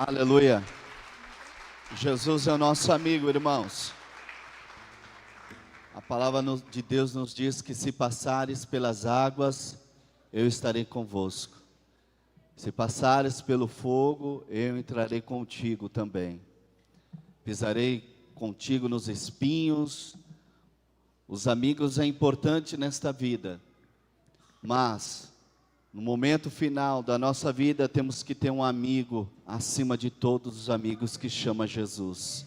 Aleluia. Jesus é o nosso amigo, irmãos. A palavra de Deus nos diz que se passares pelas águas, eu estarei convosco. Se passares pelo fogo, eu entrarei contigo também. Pisarei contigo nos espinhos. Os amigos é importante nesta vida, mas no momento final da nossa vida temos que ter um amigo acima de todos os amigos, que chama Jesus.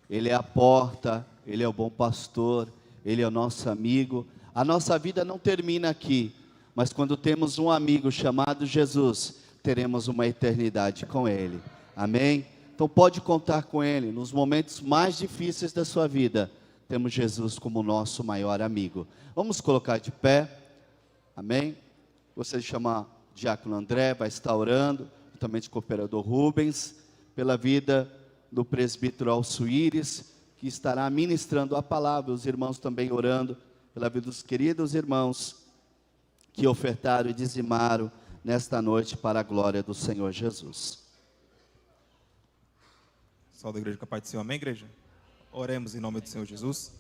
Ele é a porta, Ele é o bom pastor, Ele é o nosso amigo. A nossa vida não termina aqui, mas quando temos um amigo chamado Jesus, teremos uma eternidade com Ele. Amém? Então pode contar com Ele nos momentos mais difíceis da sua vida. Temos Jesus como nosso maior amigo. Vamos colocar de pé. Amém? Você chama o diácono André, vai estar orando, juntamente com o cooperador Rubens, pela vida do presbítero Alçuíris, que estará ministrando a palavra. Os irmãos também orando pela vida dos queridos irmãos que ofertaram e dizimaram nesta noite para a glória do Senhor Jesus. Salve a igreja com a paz do Senhor, amém, igreja? Oremos em nome do Senhor Jesus.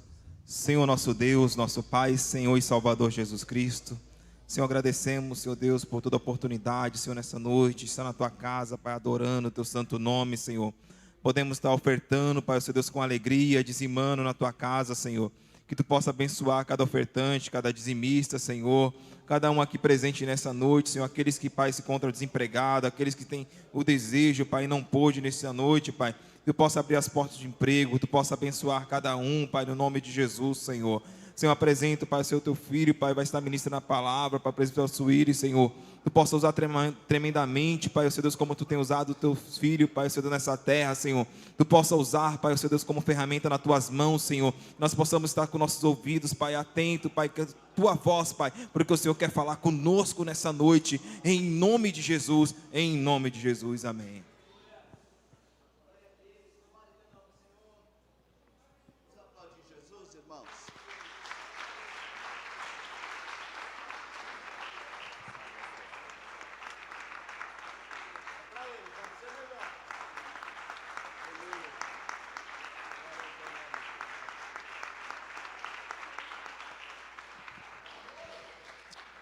Senhor nosso Deus, nosso Pai, Senhor e Salvador Jesus Cristo, Senhor, agradecemos, Senhor Deus, por toda a oportunidade, Senhor, nessa noite, estar na Tua casa, Pai, adorando o Teu santo nome, Senhor. Podemos estar ofertando, Pai, Senhor Deus, com alegria, dizimando na Tua casa, Senhor. Que Tu possa abençoar cada ofertante, cada dizimista, Senhor. Cada um aqui presente nessa noite, Senhor. Aqueles que, Pai, se encontram desempregados, aqueles que têm o desejo, Pai, e não pôde nessa noite, Pai. Que Tu possa abrir as portas de emprego, Tu possa abençoar cada um, Pai, no nome de Jesus, Senhor. Senhor, apresento, Pai, o Senhor, Teu Filho, Pai, vai estar ministrando a palavra, Pai, presbítero Alçuíris, Senhor. Tu possa usar tremendamente, Pai, o Senhor Deus, como Tu tem usado o Teu Filho, Pai, o Senhor Deus, nessa terra, Senhor. Tu possa usar, Pai, o Senhor Deus, como ferramenta nas Tuas mãos, Senhor. Nós possamos estar com nossos ouvidos, Pai, atento, Pai, que a Tua voz, Pai, porque o Senhor quer falar conosco nessa noite, em nome de Jesus, amém.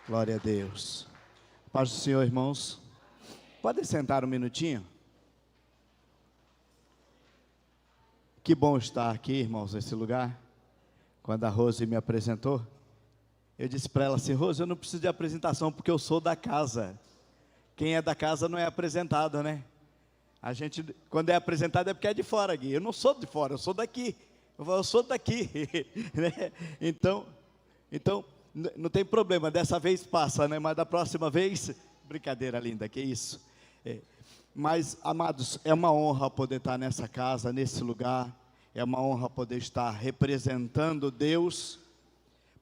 Glória a Deus. Paz do Senhor, irmãos. Podem sentar um minutinho? Que bom estar aqui, irmãos, nesse lugar. Quando a Rose me apresentou, eu disse para ela assim: Rose, eu não preciso de apresentação, porque eu sou da casa. Quem é da casa não é apresentado, né? A gente, quando é apresentado é porque é de fora, Gui. Eu não sou de fora, eu sou daqui. Eu sou daqui. Né? Então, não tem problema, dessa vez passa, né? Mas da próxima vez, brincadeira linda, que isso. Mas, amados, é uma honra poder estar nessa casa, nesse lugar. É uma honra poder estar representando Deus.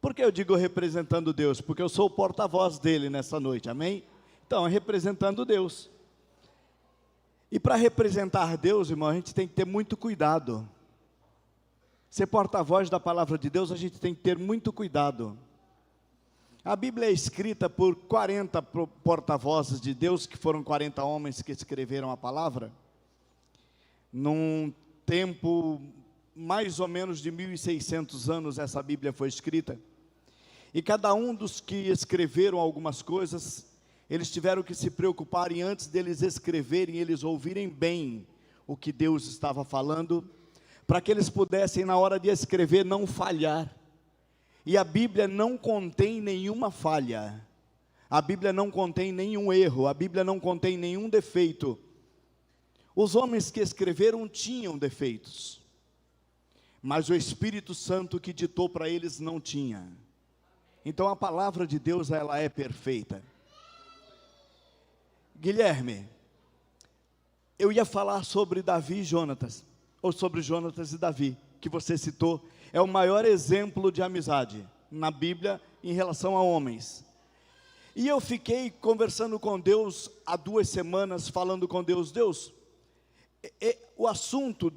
Por que eu digo representando Deus? Porque eu sou o porta-voz dele nessa noite, amém? Então, é representando Deus. E para representar Deus, irmão, a gente tem que ter muito cuidado. Ser porta-voz da palavra de Deus, a gente tem que ter muito cuidado. A Bíblia é escrita por 40 porta-vozes de Deus, que foram 40 homens que escreveram a palavra, num tempo mais ou menos de 1600 anos essa Bíblia foi escrita, e cada um dos que escreveram algumas coisas, eles tiveram que se preocupar em, antes deles escreverem, eles ouvirem bem o que Deus estava falando, para que eles pudessem, na hora de escrever, não falhar. E a Bíblia não contém nenhuma falha, a Bíblia não contém nenhum erro, a Bíblia não contém nenhum defeito. Os homens que escreveram tinham defeitos, mas o Espírito Santo que ditou para eles não tinha. Então a palavra de Deus, ela é perfeita. Guilherme, eu ia falar sobre Davi e Jonatas, ou sobre Jonatas e Davi, que você citou. É o maior exemplo de amizade na Bíblia em relação a homens. E eu fiquei conversando com Deus há 2 semanas, falando com Deus. Deus, o assunto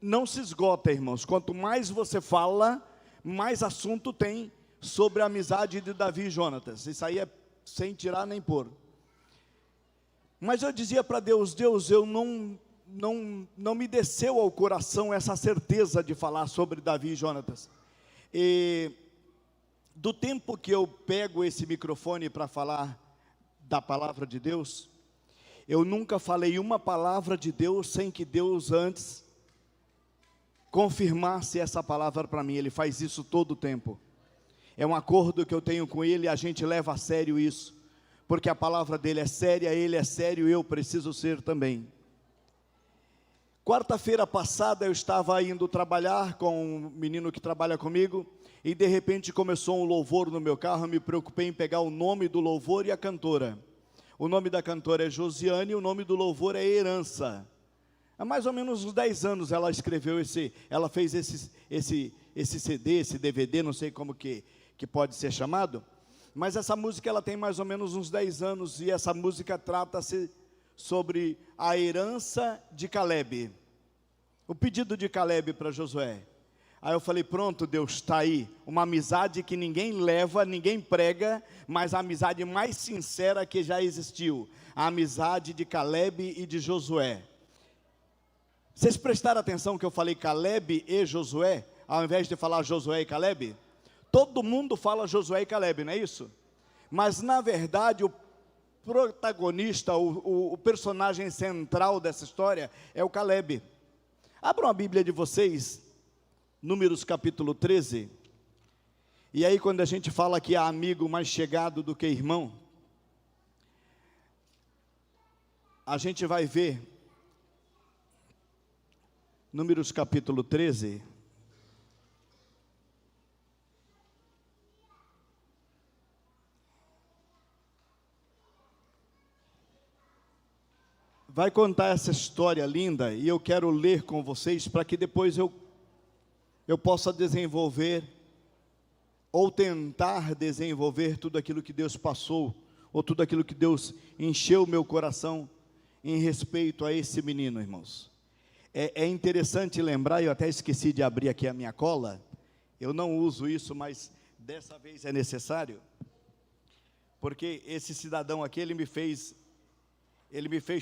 não se esgota, irmãos. Quanto mais você fala, mais assunto tem sobre a amizade de Davi e Jonatas. Isso aí é sem tirar nem pôr. Mas eu dizia para Deus, Deus, eu não me desceu ao coração essa certeza de falar sobre Davi e Jonatas. E do tempo que eu pego esse microfone para falar da palavra de Deus, eu nunca falei uma palavra de Deus sem que Deus antes confirmasse essa palavra para mim. Ele faz isso todo o tempo. É um acordo que eu tenho com Ele, a gente leva a sério isso, porque a palavra dele é séria, Ele é sério, eu preciso ser também. Quarta-feira passada eu estava indo trabalhar com um menino que trabalha comigo, e de repente começou um louvor no meu carro. Eu me preocupei em pegar o nome do louvor e a cantora. O nome da cantora é Josiane, e o nome do louvor é Herança. Há mais ou menos uns 10 anos ela escreveu ela fez esse CD, esse DVD, não sei como que pode ser chamado, mas essa música ela tem mais ou menos uns 10 anos, e essa música trata-se sobre a herança de Calebe, o pedido de Calebe para Josué. Aí eu falei, pronto Deus, está aí, uma amizade que ninguém leva, ninguém prega, mas a amizade mais sincera que já existiu, a amizade de Calebe e de Josué. Vocês prestaram atenção que eu falei Calebe e Josué, ao invés de falar Josué e Calebe? Todo mundo fala Josué e Calebe, não é isso? Mas na verdade o protagonista, o personagem central dessa história é o Calebe. Abram a Bíblia de vocês, Números capítulo 13, e aí quando a gente fala que há amigo mais chegado do que irmão, a gente vai ver, Números capítulo 13, vai contar essa história linda, e eu quero ler com vocês, para que depois eu possa desenvolver, ou tentar desenvolver tudo aquilo que Deus passou, ou tudo aquilo que Deus encheu o meu coração, em respeito a esse menino, irmãos. É interessante lembrar, eu até esqueci de abrir aqui a minha cola, eu não uso isso, mas dessa vez é necessário, porque esse cidadão aqui, ele me fez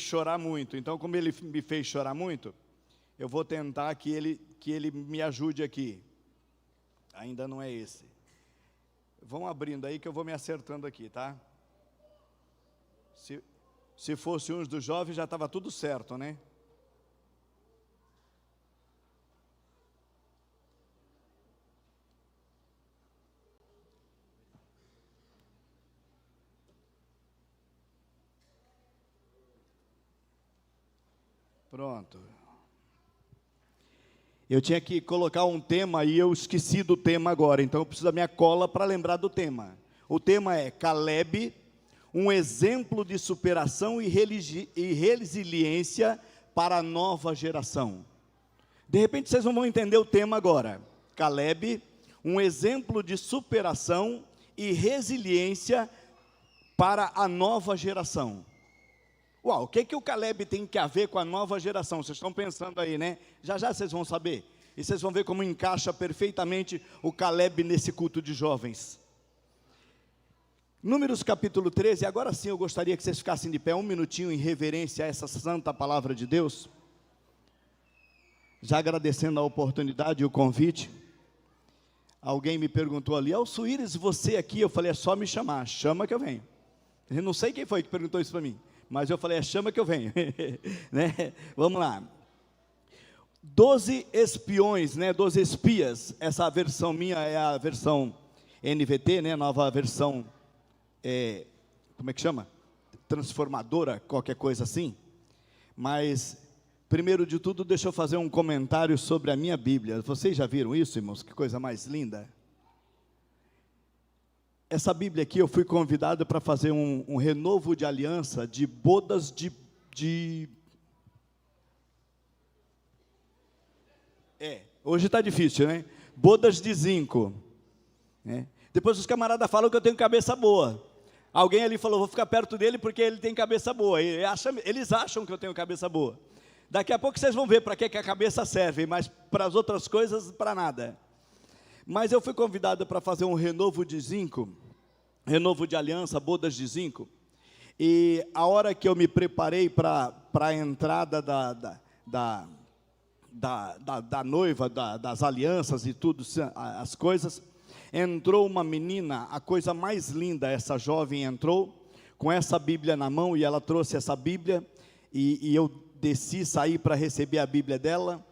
chorar muito. Então, como ele me fez chorar muito, eu vou tentar que ele me ajude aqui. Ainda não é esse. Vão abrindo aí que eu vou me acertando aqui, tá? Se fosse uns dos jovens já estava tudo certo, né? Pronto. Eu tinha que colocar um tema e eu esqueci do tema agora, então eu preciso da minha cola para lembrar do tema. O tema é Calebe, um exemplo de superação e resiliência para a nova geração. De repente vocês não vão entender o tema agora. Calebe, um exemplo de superação e resiliência para a nova geração. Uau, o que o Calebe tem que a ver com a nova geração? Vocês estão pensando aí, né? Já já vocês vão saber. E vocês vão ver como encaixa perfeitamente o Calebe nesse culto de jovens. Números capítulo 13, agora sim eu gostaria que vocês ficassem de pé um minutinho em reverência a essa santa palavra de Deus. Já agradecendo a oportunidade e o convite. Alguém me perguntou ali, Alsuíris, você aqui? Eu falei, é só me chamar, chama que eu venho. Eu não sei quem foi que perguntou isso para mim. Mas eu falei, chama que eu venho. Né? Vamos lá. 12 espiões, né? 12 espias. Essa versão minha é a versão NVT, né? Nova versão, como é que chama? Transformadora, qualquer coisa assim. Mas, primeiro de tudo, deixa eu fazer um comentário sobre a minha Bíblia. Vocês já viram isso, irmãos? Que coisa mais linda. Essa Bíblia aqui, eu fui convidado para fazer um renovo de aliança, de bodas hoje está difícil, né? Bodas de zinco, né? Depois os camaradas falam que eu tenho cabeça boa. Alguém ali falou, vou ficar perto dele porque ele tem cabeça boa. Eles acham que eu tenho cabeça boa. Daqui a pouco vocês vão ver para que a cabeça serve, mas para as outras coisas, para nada. Mas eu fui convidado para fazer um renovo de zinco, renovo de aliança, bodas de zinco. E a hora que eu me preparei para a entrada da noiva, das alianças e tudo, as coisas, entrou uma menina, a coisa mais linda, essa jovem entrou, com essa Bíblia na mão, e ela trouxe essa Bíblia, e eu desci, saí para receber a Bíblia dela.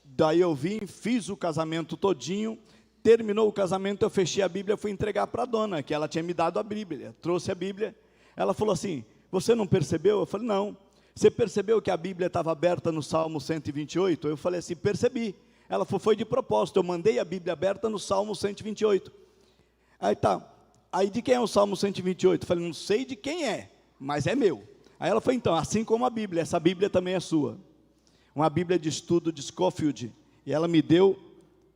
Daí eu vim, fiz o casamento todinho, terminou o casamento, eu fechei a Bíblia, fui entregar para a dona, que ela tinha me dado a Bíblia, trouxe a Bíblia. Ela falou assim: você não percebeu? Eu falei: não. Você percebeu que a Bíblia estava aberta no Salmo 128? Eu falei assim: percebi. Ela falou: foi de propósito, eu mandei a Bíblia aberta no Salmo 128. Aí tá, aí de quem é o Salmo 128? Eu falei: não sei de quem é, mas é meu. Aí ela falou: então, assim como a Bíblia, essa Bíblia também é sua. Uma Bíblia de estudo de Scofield, e ela me deu,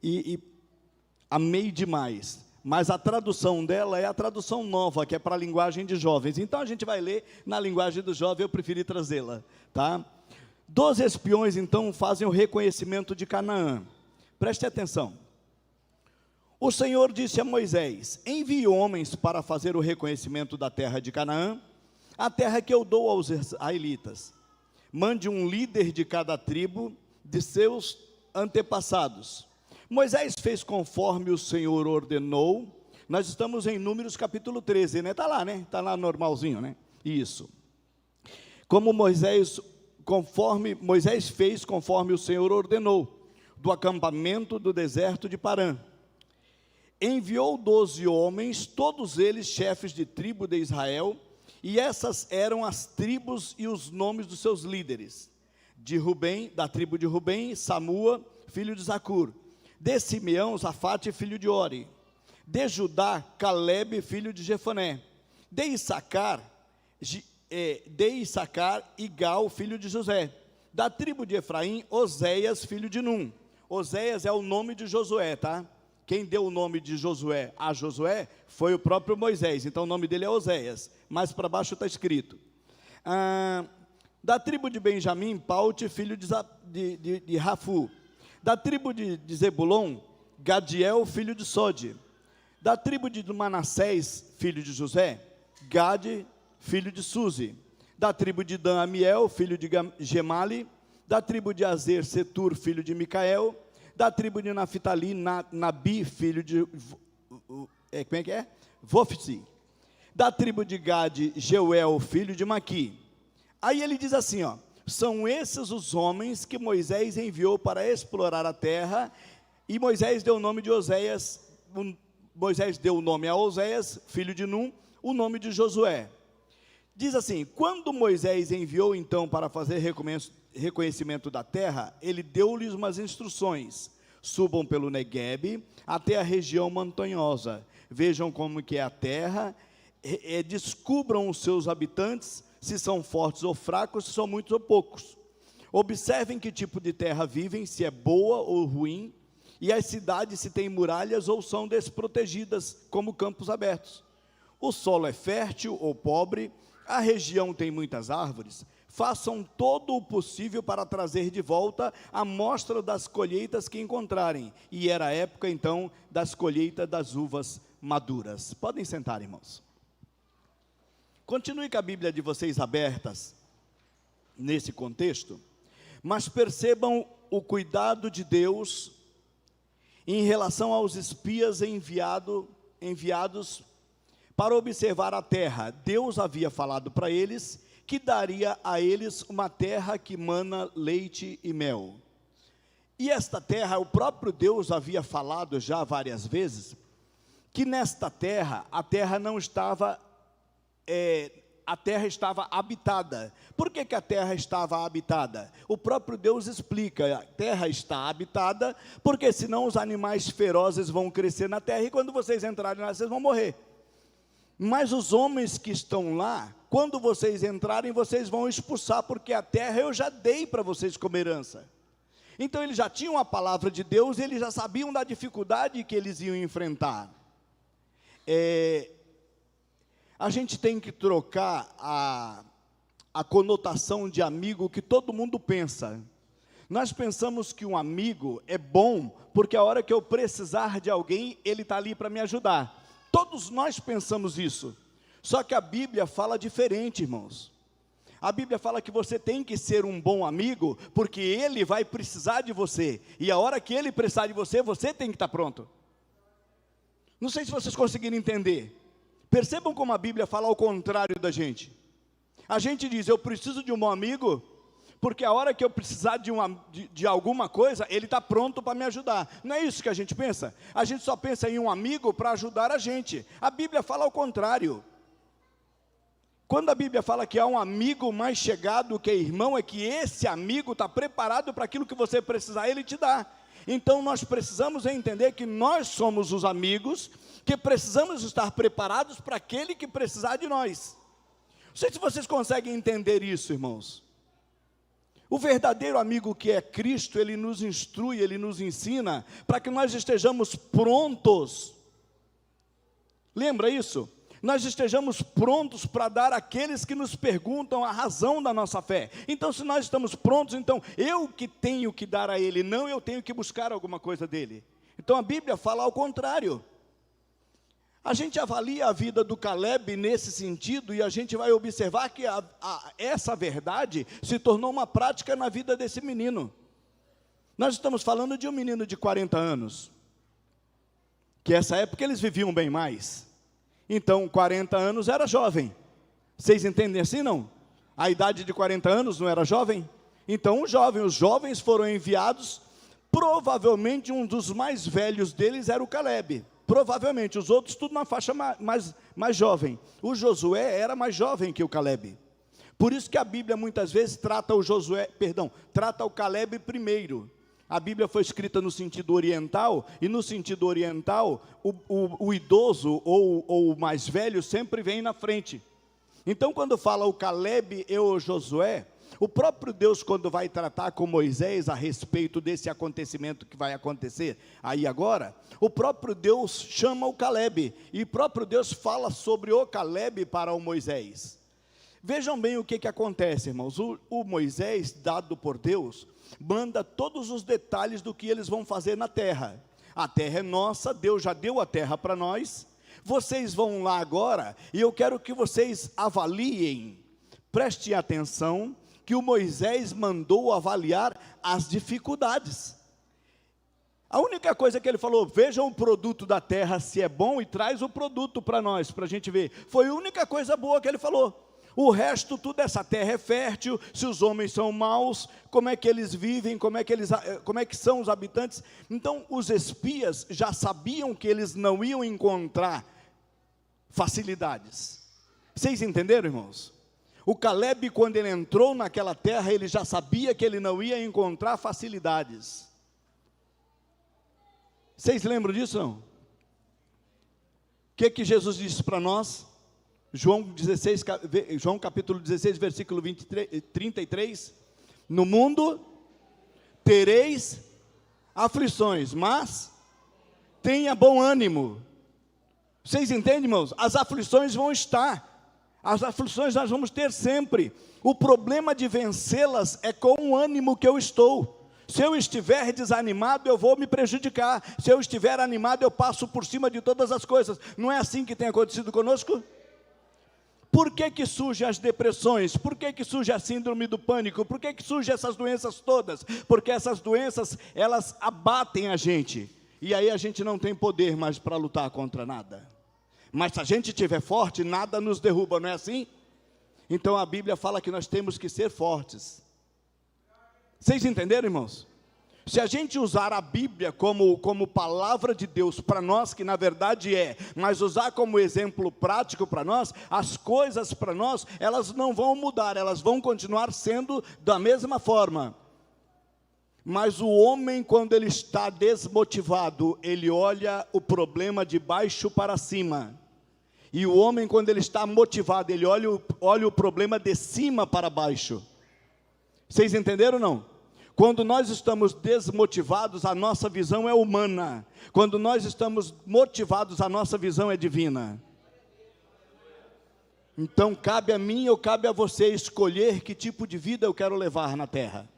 e amei demais. Mas a tradução dela é a tradução nova, que é para a linguagem de jovens. Então a gente vai ler na linguagem do jovem, eu preferi trazê-la, tá? 12 espiões então fazem o reconhecimento de Canaã. Preste atenção. O Senhor disse a Moisés: envie homens para fazer o reconhecimento da terra de Canaã, a terra que eu dou aos israelitas. Mande um líder de cada tribo de seus antepassados. Moisés fez conforme o Senhor ordenou. Nós estamos em Números capítulo 13, né? Está lá, né? Está lá normalzinho, né? Isso. Moisés fez conforme o Senhor ordenou, do acampamento do deserto de Parã. Enviou 12 homens, todos eles chefes de tribo de Israel, e essas eram as tribos e os nomes dos seus líderes. De Rubem, da tribo de Rubem, Samua, filho de Zacur. De Simeão, Zafate, filho de Ori. De Judá, Calebe, filho de Jefoné. De Issacar, Igal, filho de José. Da tribo de Efraim, Oséias, filho de Num. Oséias é o nome de Josué, tá? Quem deu o nome de Josué a Josué foi o próprio Moisés, então o nome dele é Oséias. Mais para baixo está escrito. Da tribo de Benjamim, Paute, filho de Rafu. Da tribo de Zebulon, Gadiel, filho de Sode. Da tribo de Manassés, filho de José, Gade, filho de Suzi. Da tribo de Dan, Amiel, filho de Gemali. Da tribo de Azer, Setur, filho de Micael. Da tribo de Naphtali, Nabi, filho de Vofsi. Da tribo de Gade, Jeuel, filho de Maqui. Aí ele diz assim, ó: são esses os homens que Moisés enviou para explorar a terra. E Moisés deu o nome de Oséias. Moisés deu o nome a Oséias, filho de Num, o nome de Josué. Diz assim: quando Moisés enviou então para fazer reconhecimento da terra, ele deu-lhes umas instruções: subam pelo Neguebe até a região montanhosa, vejam como que é a terra, descubram os seus habitantes, se são fortes ou fracos, se são muitos ou poucos. Observem que tipo de terra vivem, se é boa ou ruim, e as cidades se têm muralhas ou são desprotegidas, como campos abertos. O solo é fértil ou pobre, a região tem muitas árvores. Façam todo o possível para trazer de volta a amostra das colheitas que encontrarem. E era a época, então, das colheitas das uvas maduras. Podem sentar, irmãos. Continue com a Bíblia de vocês abertas nesse contexto, mas percebam o cuidado de Deus em relação aos espias enviados para observar a terra. Deus havia falado para eles que daria a eles uma terra que mana leite e mel. E esta terra, o próprio Deus havia falado já várias vezes, que nesta terra, a terra não estava, a terra estava habitada. Por que a terra estava habitada? O próprio Deus explica: a terra está habitada, porque senão os animais ferozes vão crescer na terra, e quando vocês entrarem lá, vocês vão morrer. Mas os homens que estão lá, quando vocês entrarem, vocês vão expulsar, porque a terra eu já dei para vocês como herança. Então eles já tinham a palavra de Deus, eles já sabiam da dificuldade que eles iam enfrentar. A gente tem que trocar a conotação de amigo que todo mundo pensa. Nós pensamos que um amigo é bom, porque a hora que eu precisar de alguém, ele está ali para me ajudar. Todos nós pensamos isso. Só que a Bíblia fala diferente, irmãos. A Bíblia fala que você tem que ser um bom amigo, porque ele vai precisar de você, e a hora que ele precisar de você, você tem que estar pronto. Não sei se vocês conseguiram entender. Percebam como a Bíblia fala ao contrário da gente. A gente diz, eu preciso de um bom amigo, porque a hora que eu precisar de alguma coisa, ele está pronto para me ajudar. Não é isso que a gente pensa? A gente só pensa em um amigo para ajudar a gente. A Bíblia fala ao contrário. Quando a Bíblia fala que há um amigo mais chegado que irmão, é que esse amigo está preparado para aquilo que você precisar, ele te dá. Então nós precisamos entender que nós somos os amigos, que precisamos estar preparados para aquele que precisar de nós. Não sei se vocês conseguem entender isso, irmãos. O verdadeiro amigo que é Cristo, ele nos instrui, ele nos ensina, para que nós estejamos prontos. Lembra isso? Nós estejamos prontos para dar àqueles que nos perguntam a razão da nossa fé. Então, se nós estamos prontos, então eu que tenho que dar a ele, não eu tenho que buscar alguma coisa dele. Então a Bíblia fala ao contrário. A gente avalia a vida do Caleb nesse sentido, e a gente vai observar que essa verdade se tornou uma prática na vida desse menino. Nós estamos falando de um menino de 40 anos, que essa época eles viviam bem mais. Então, 40 anos era jovem. Vocês entendem assim, não? A idade de 40 anos não era jovem? Então, os jovens foram enviados. Provavelmente, um dos mais velhos deles era o Caleb. Provavelmente, os outros tudo na faixa mais jovem. O Josué era mais jovem que o Caleb. Por isso que a Bíblia muitas vezes trata o Caleb primeiro. A Bíblia foi escrita no sentido oriental, e no sentido oriental, o idoso ou o mais velho sempre vem na frente. Então, quando fala o Caleb e o Josué, o próprio Deus, quando vai tratar com Moisés a respeito desse acontecimento que vai acontecer aí agora, o próprio Deus chama o Caleb, e o próprio Deus fala sobre o Caleb para o Moisés. Vejam bem o que acontece, irmãos. O Moisés, dado por Deus, manda todos os detalhes do que eles vão fazer na terra. A terra é nossa, Deus já deu a terra para nós. Vocês vão lá agora, e eu quero que vocês avaliem, prestem atenção, que o Moisés mandou avaliar as dificuldades. A única coisa que ele falou, vejam o produto da terra se é bom, e traz o produto para nós, para a gente ver. Foi a única coisa boa que ele falou. O resto, tudo essa terra é fértil. Se os homens são maus, como é que eles vivem, como é que são os habitantes. Então os espias já sabiam que eles não iam encontrar facilidades. Vocês entenderam, irmãos? O Caleb, quando ele entrou naquela terra, ele já sabia que ele não ia encontrar facilidades. Vocês lembram disso, não? O que Jesus disse para nós? João capítulo 16, versículo 33, no mundo tereis aflições, mas tenha bom ânimo. Vocês entendem, irmãos? As aflições vão estar, as aflições nós vamos ter sempre. O problema de vencê-las é com o ânimo que eu estou. Se eu estiver desanimado, eu vou me prejudicar. Se eu estiver animado, eu passo por cima de todas as coisas. Não é assim que tem acontecido conosco? Por que surgem as depressões? Por que surge a síndrome do pânico? Por que surgem essas doenças todas? Porque essas doenças, elas abatem a gente, e aí a gente não tem poder mais para lutar contra nada. Mas se a gente estiver forte, nada nos derruba, não é assim? Então a Bíblia fala que nós temos que ser fortes. Vocês entenderam, irmãos? Se a gente usar a Bíblia como palavra de Deus para nós, que na verdade é, mas usar como exemplo prático para nós, as coisas para nós, elas não vão mudar, elas vão continuar sendo da mesma forma. Mas o homem, quando ele está desmotivado, ele olha o problema de baixo para cima. E o homem, quando ele está motivado, ele olha o problema de cima para baixo. Vocês entenderam ou não? Quando nós estamos desmotivados, a nossa visão é humana. Quando nós estamos motivados, a nossa visão é divina. Então cabe a mim ou cabe a você escolher que tipo de vida eu quero levar na terra.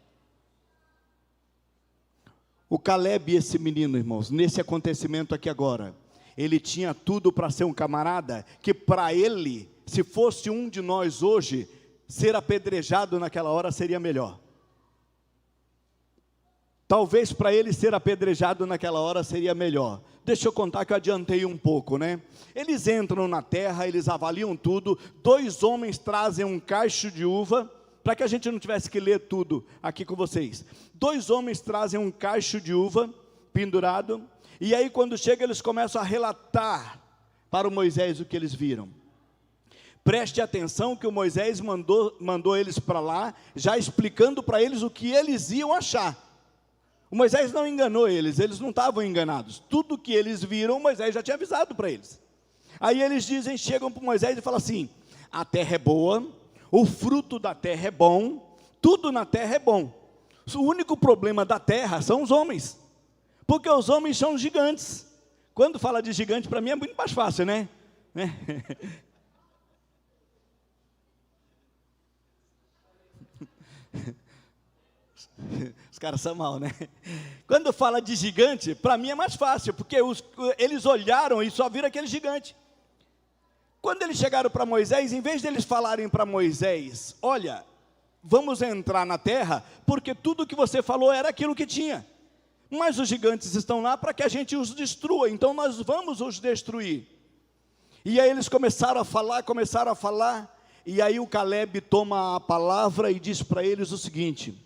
O Caleb, esse menino, irmãos, nesse acontecimento aqui agora, ele tinha tudo para ser um camarada, que para ele se fosse um de nós hoje, ser apedrejado naquela hora seria melhor. Talvez para ele ser apedrejado naquela hora seria melhor. Deixa eu contar que eu adiantei um pouco, né? Eles entram na terra, eles avaliam tudo. 2 homens trazem um cacho de uva, para que a gente não tivesse que ler tudo aqui com vocês. 2 homens trazem um cacho de uva pendurado, e aí quando chega eles começam a relatar para o Moisés o que eles viram. Preste atenção que o Moisés mandou eles para lá, já explicando para eles o que eles iam achar. O Moisés não enganou eles não estavam enganados. Tudo que eles viram, Moisés já tinha avisado para eles. Aí eles chegam para Moisés e falam assim: a terra é boa, o fruto da terra é bom, tudo na terra é bom. O único problema da terra são os homens, porque os homens são gigantes. Quando fala de gigante, para mim é muito mais fácil, né? Os caras são mal, né? Quando fala de gigante, para mim é mais fácil, porque eles olharam e só viram aquele gigante. Quando eles chegaram para Moisés, em vez de eles falarem para Moisés: olha, vamos entrar na terra, porque tudo que você falou era aquilo que tinha, mas os gigantes estão lá para que a gente os destrua, então nós vamos os destruir. E aí eles começaram a falar, e aí o Caleb toma a palavra e diz para eles o seguinte: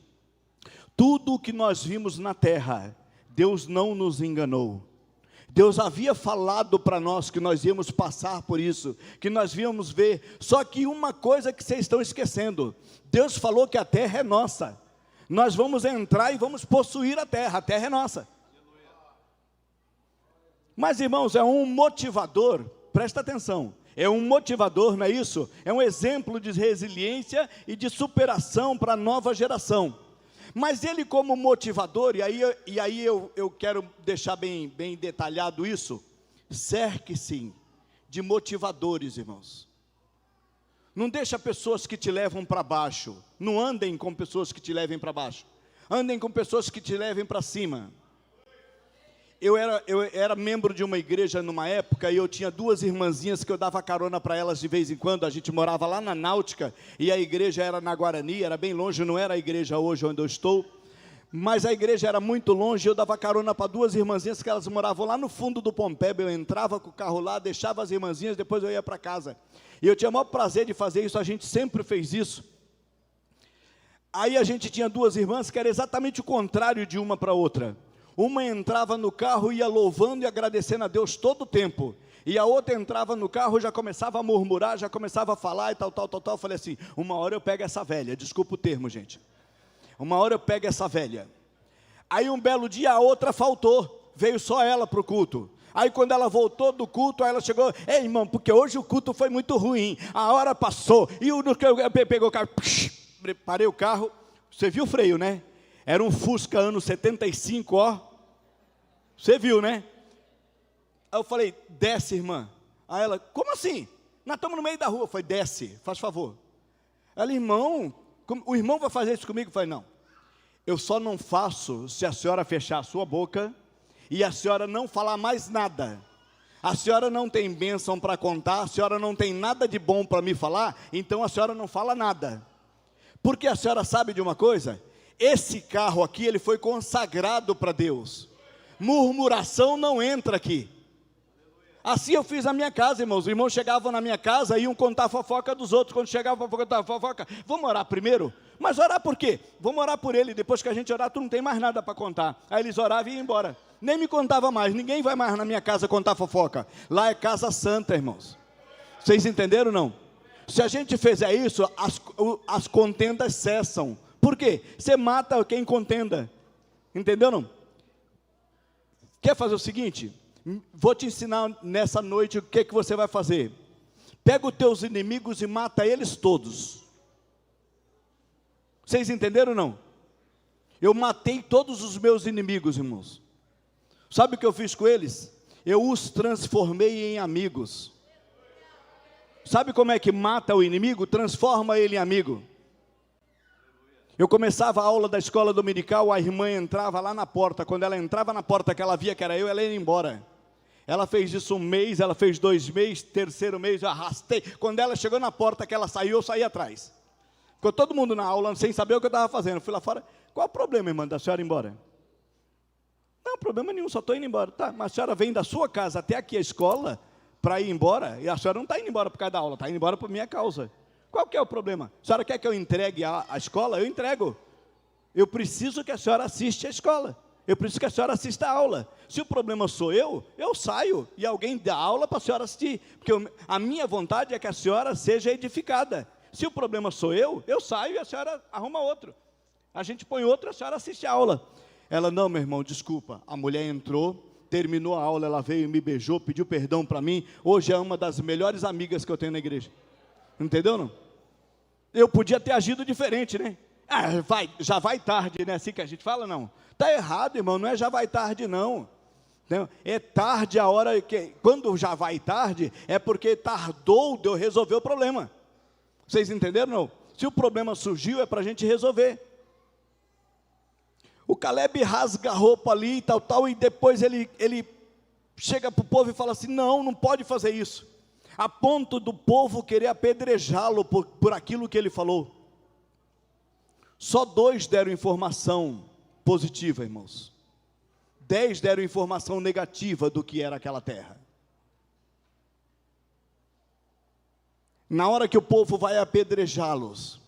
tudo o que nós vimos na terra, Deus não nos enganou. Deus havia falado para nós que nós íamos passar por isso, que nós íamos ver. Só que uma coisa que vocês estão esquecendo: Deus falou que a terra é nossa. Nós vamos entrar e vamos possuir a terra é nossa. Mas irmãos, é um motivador, presta atenção, é um motivador, não é isso? É um exemplo de resiliência e de superação para a nova geração. Mas ele como motivador, e aí eu quero deixar bem detalhado isso: cerque-se de motivadores, irmãos. Não deixa pessoas que te levam para baixo, não andem com pessoas que te levem para baixo, andem com pessoas que te levem para cima. Eu era membro de uma igreja numa época, e eu tinha 2 irmãzinhas que eu dava carona para elas de vez em quando. A gente morava lá na Náutica, e a igreja era na Guarani, era bem longe, não era a igreja hoje onde eu estou, mas a igreja era muito longe. Eu dava carona para 2 irmãzinhas que elas moravam lá no fundo do Pompéba. Eu entrava com o carro lá, deixava as irmãzinhas, depois eu ia para casa, e eu tinha o maior prazer de fazer isso, a gente sempre fez isso. Aí a gente tinha 2 irmãs que era exatamente o contrário de uma para outra. Uma entrava no carro e ia louvando e agradecendo a Deus todo o tempo, e a outra entrava no carro e já começava a murmurar, já começava a falar e tal. Eu falei assim: uma hora eu pego essa velha, desculpa o termo, gente, uma hora eu pego essa velha. Aí um belo dia a outra faltou, veio só ela para o culto. Aí quando ela voltou do culto, aí ela chegou: ei irmão, porque hoje o culto foi muito ruim, a hora passou, e eu pegou o carro, parei o carro, você viu o freio, né? Era um Fusca ano 75, ó. Você viu, né? Aí eu falei: desce, irmã. Aí ela: como assim? Nós estamos no meio da rua. Eu falei: desce, faz favor. Ela: irmão, o irmão vai fazer isso comigo? Eu falei: não, eu só não faço se a senhora fechar a sua boca e a senhora não falar mais nada. A senhora não tem bênção para contar, a senhora não tem nada de bom para me falar, então a senhora não fala nada. Porque a senhora sabe de uma coisa? Esse carro aqui, ele foi consagrado para Deus. Murmuração não entra aqui. Assim eu fiz na minha casa, irmãos. Os irmãos chegavam na minha casa e iam contar a fofoca dos outros. Quando chegavam para contar a fofoca: vamos orar primeiro? Mas orar por quê? Vamos orar por ele. Depois que a gente orar, tu não tem mais nada para contar. Aí eles oravam e iam embora. Nem me contava mais. Ninguém vai mais na minha casa contar fofoca. Lá é casa santa, irmãos. Vocês entenderam ou não? Se a gente fizer isso, as contendas cessam. Por quê? Você mata quem contenda. Entendeu não? Quer fazer o seguinte? Vou te ensinar nessa noite o que você vai fazer. Pega os teus inimigos e mata eles todos. Vocês entenderam ou não? Eu matei todos os meus inimigos, irmãos. Sabe o que eu fiz com eles? Eu os transformei em amigos. Sabe como é que mata o inimigo? Transforma ele em amigo. Eu começava a aula da escola dominical, a irmã entrava lá na porta. Quando ela entrava na porta, que ela via que era eu, ela ia embora. Ela fez isso 1 mês, ela fez 2 meses, 3º mês, eu arrastei. Quando ela chegou na porta que ela saiu, eu saí atrás. Ficou todo mundo na aula, sem saber o que eu estava fazendo. Eu fui lá fora, qual o problema, irmã, da senhora ir embora? Não, problema nenhum, só estou indo embora. Tá, mas a senhora vem da sua casa até aqui a escola para ir embora, e a senhora não está indo embora por causa da aula, está indo embora por minha causa. Qual que é o problema? A senhora quer que eu entregue a escola? Eu entrego. Eu preciso que a senhora assista a escola. Eu preciso que a senhora assista a aula. Se o problema sou eu saio e alguém dá aula para a senhora assistir. Porque a minha vontade é que a senhora seja edificada. Se o problema sou eu saio e a senhora arruma outro. A gente põe outro, a senhora assiste a aula. Ela, não, meu irmão, desculpa. A mulher entrou, terminou a aula, ela veio, me beijou, pediu perdão para mim. Hoje é uma das melhores amigas que eu tenho na igreja. Entendeu, não? Eu podia ter agido diferente, né? Já vai tarde, né? Assim que a gente fala, não. Está errado, irmão, não é já vai tarde, não. É tarde a hora que, quando já vai tarde, é porque tardou de eu resolver o problema. Vocês entenderam, não? Se o problema surgiu, é para a gente resolver. O Caleb rasga a roupa ali e tal, e depois ele chega para o povo e fala assim, não pode fazer isso. A ponto do povo querer apedrejá-lo por aquilo que ele falou. Só 2 deram informação positiva, irmãos. 10 deram informação negativa do que era aquela terra. Na hora que o povo vai apedrejá-los,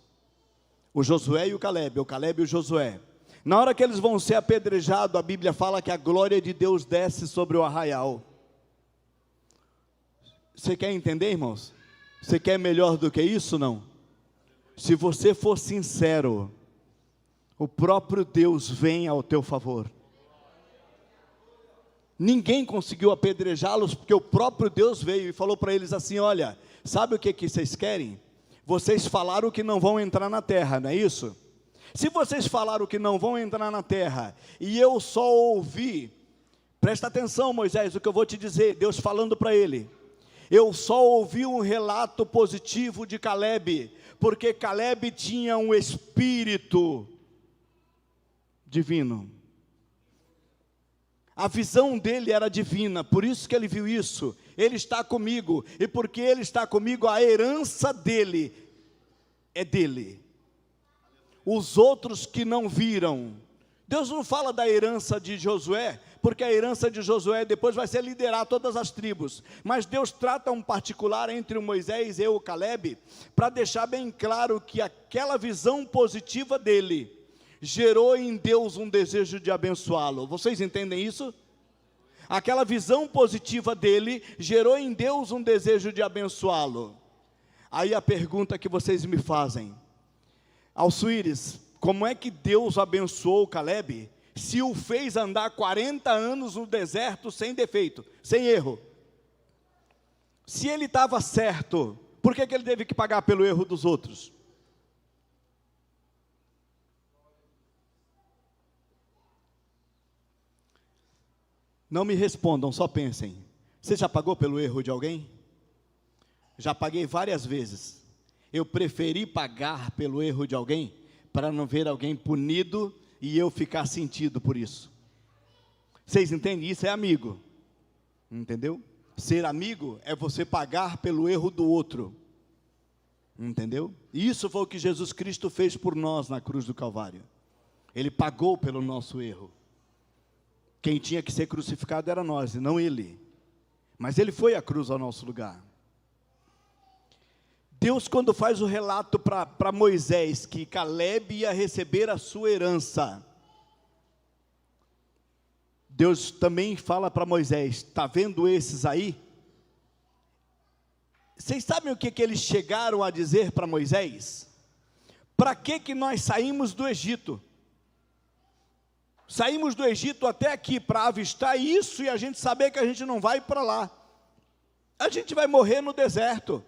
o Josué e o Caleb e o Josué, na hora que eles vão ser apedrejados, a Bíblia fala que a glória de Deus desce sobre o arraial. Você quer entender, irmãos? Você quer melhor do que isso, não? Se você for sincero, o próprio Deus vem ao teu favor. Ninguém conseguiu apedrejá-los, porque o próprio Deus veio e falou para eles assim, olha, sabe o que vocês querem? Vocês falaram que não vão entrar na terra, não é isso? Se vocês falaram que não vão entrar na terra, e eu só ouvi, presta atenção, Moisés, o que eu vou te dizer, Deus falando para ele, eu só ouvi um relato positivo de Caleb, porque Caleb tinha um espírito divino. A visão dele era divina, por isso que ele viu isso. Ele está comigo, e porque ele está comigo, a herança dele é dele. Os outros que não viram, Deus não fala da herança de Josué, porque a herança de Josué depois vai ser liderar todas as tribos, mas Deus trata um particular entre o Moisés e o Caleb, para deixar bem claro que aquela visão positiva dele, gerou em Deus um desejo de abençoá-lo. Vocês entendem isso? Aquela visão positiva dele, gerou em Deus um desejo de abençoá-lo. Aí a pergunta que vocês me fazem, Alçuíris, como é que Deus abençoou o Caleb, se o fez andar 40 anos no deserto sem defeito, sem erro? Se ele estava certo, por que ele teve que pagar pelo erro dos outros? Não me respondam, só pensem. Você já pagou pelo erro de alguém? Já paguei várias vezes. Eu preferi pagar pelo erro de alguém, para não ver alguém punido e eu ficar sentido por isso. Vocês entendem? Isso é amigo. Entendeu? Ser amigo é você pagar pelo erro do outro. Entendeu? Isso foi o que Jesus Cristo fez por nós na cruz do Calvário. Ele pagou pelo nosso erro. Quem tinha que ser crucificado era nós, e não ele. Mas ele foi à cruz ao nosso lugar. Deus, quando faz o relato para Moisés, que Caleb ia receber a sua herança, Deus também fala para Moisés, está vendo esses aí? Vocês sabem o que eles chegaram a dizer para Moisés? Para que nós saímos do Egito? Saímos do Egito até aqui para avistar isso e a gente saber que a gente não vai para lá. A gente vai morrer no deserto.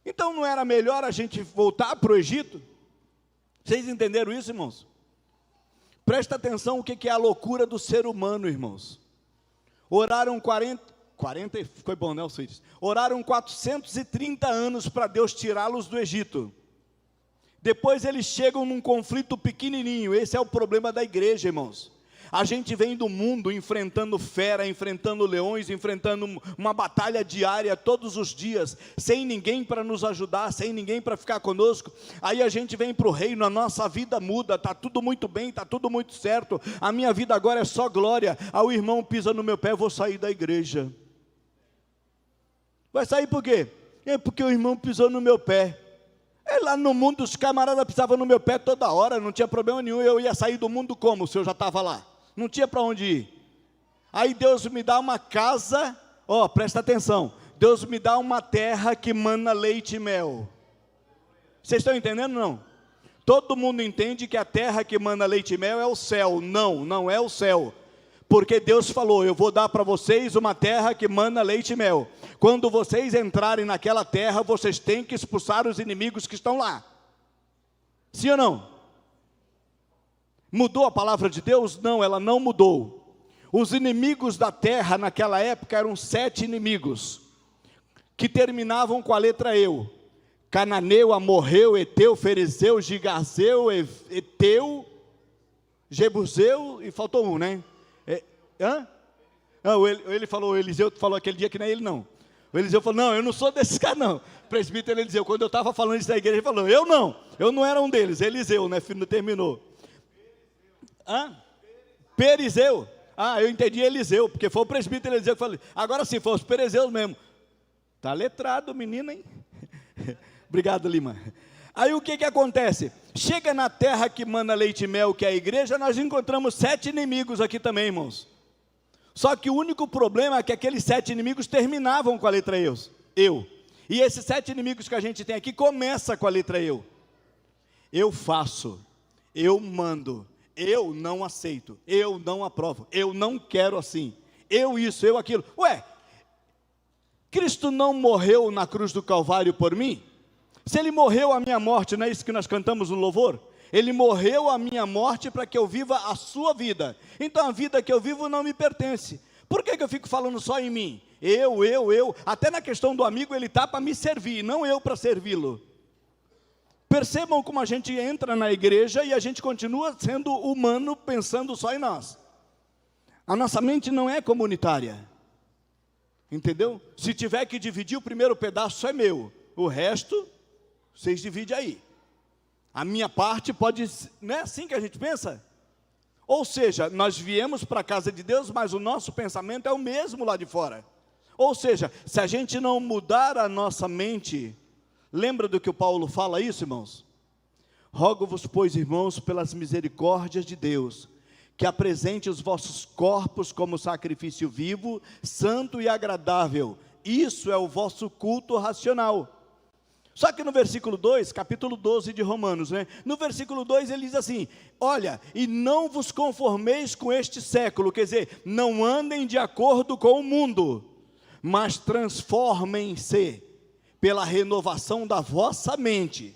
Então não era melhor a gente voltar para o Egito? Vocês entenderam isso, irmãos? Presta atenção o que é a loucura do ser humano, irmãos. Oraram 40 foi bom, né, Alcides? Oraram 430 anos para Deus tirá-los do Egito. Depois eles chegam num conflito pequenininho. Esse é o problema da igreja, irmãos. A gente vem do mundo enfrentando fera, enfrentando leões, enfrentando uma batalha diária todos os dias, sem ninguém para nos ajudar, sem ninguém para ficar conosco. Aí a gente vem para o reino, a nossa vida muda, está tudo muito bem, está tudo muito certo, a minha vida agora é só glória. Aí o irmão pisa no meu pé, eu vou sair da igreja. Vai sair por quê? É porque o irmão pisou no meu pé. Lá no mundo os camaradas pisavam no meu pé toda hora, não tinha problema nenhum. Eu ia sair do mundo como, se eu já estava lá? Não tinha para onde ir. Aí Deus me dá uma casa, presta atenção, Deus me dá uma terra que mana leite e mel. Vocês estão entendendo, não? Todo mundo entende que a terra que mana leite e mel é o céu. Não, não é o céu. Porque Deus falou, eu vou dar para vocês uma terra que mana leite e mel. Quando vocês entrarem naquela terra, vocês têm que expulsar os inimigos que estão lá. Sim ou não? Mudou a palavra de Deus? Não, ela não mudou. Os inimigos da terra naquela época eram 7 inimigos, que terminavam com a letra Eu. Cananeu, Amorreu, Eteu, Ferezeu, Gigaseu, Eteu, Jebuseu, e faltou um, né? Não, ele falou, o Eliseu falou aquele dia que não é ele não. O Eliseu falou, não, eu não sou desses caras não. O presbítero Eliseu, quando eu estava falando isso da igreja, ele falou, eu não era um deles. Eliseu, né, filho, não terminou. Perizeu. Eu entendi Eliseu, porque foi o presbítero Eliseu que falou. Agora sim, foi os Perizeus mesmo. Está letrado, menino, hein? Obrigado, Lima. Aí o que acontece? Chega na terra que mana leite e mel, que é a igreja, nós encontramos 7 inimigos aqui também, irmãos. Só que o único problema é que aqueles 7 inimigos terminavam com a letra Eu. E esses 7 inimigos que a gente tem aqui começa com a letra Eu. Eu faço, eu mando, eu não aceito, eu não aprovo, eu não quero assim, eu isso, eu aquilo. Ué, Cristo não morreu na cruz do Calvário por mim? Se Ele morreu a minha morte, não é isso que nós cantamos no louvor? Ele morreu a minha morte para que eu viva a sua vida. Então a vida que eu vivo não me pertence. Por que eu fico falando só em mim? Eu. Até na questão do amigo ele está para me servir, não eu para servi-lo. Percebam como a gente entra na igreja e a gente continua sendo humano pensando só em nós. A nossa mente não é comunitária. Entendeu? Se tiver que dividir, o primeiro pedaço é meu. O resto, vocês dividem aí. A minha parte pode... Não é assim que a gente pensa? Ou seja, nós viemos para a casa de Deus, mas o nosso pensamento é o mesmo lá de fora. Ou seja, se a gente não mudar a nossa mente... Lembra do que o Paulo fala isso, irmãos? Rogo-vos, pois, irmãos, pelas misericórdias de Deus, que apresente os vossos corpos como sacrifício vivo, santo e agradável. Isso é o vosso culto racional. Só que no versículo 2, capítulo 12 de Romanos, né? No versículo 2 ele diz assim, olha, e não vos conformeis com este século, quer dizer, não andem de acordo com o mundo, mas transformem-se pela renovação da vossa mente,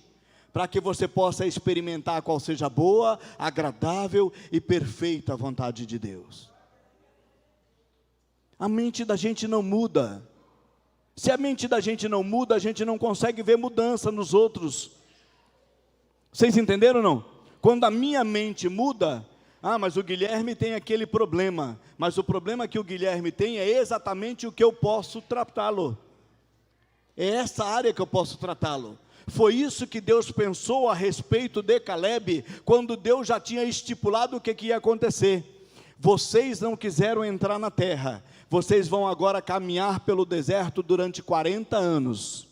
para que você possa experimentar qual seja a boa, agradável e perfeita vontade de Deus. A mente da gente não muda. Se a mente da gente não muda, a gente não consegue ver mudança nos outros. Vocês entenderam ou não? Quando a minha mente muda, mas o Guilherme tem aquele problema, mas o problema que o Guilherme tem é exatamente o que eu posso tratá-lo. É essa área que eu posso tratá-lo. Foi isso que Deus pensou a respeito de Caleb, quando Deus já tinha estipulado o que ia acontecer. Vocês não quiseram entrar na terra, vocês vão agora caminhar pelo deserto durante 40 anos.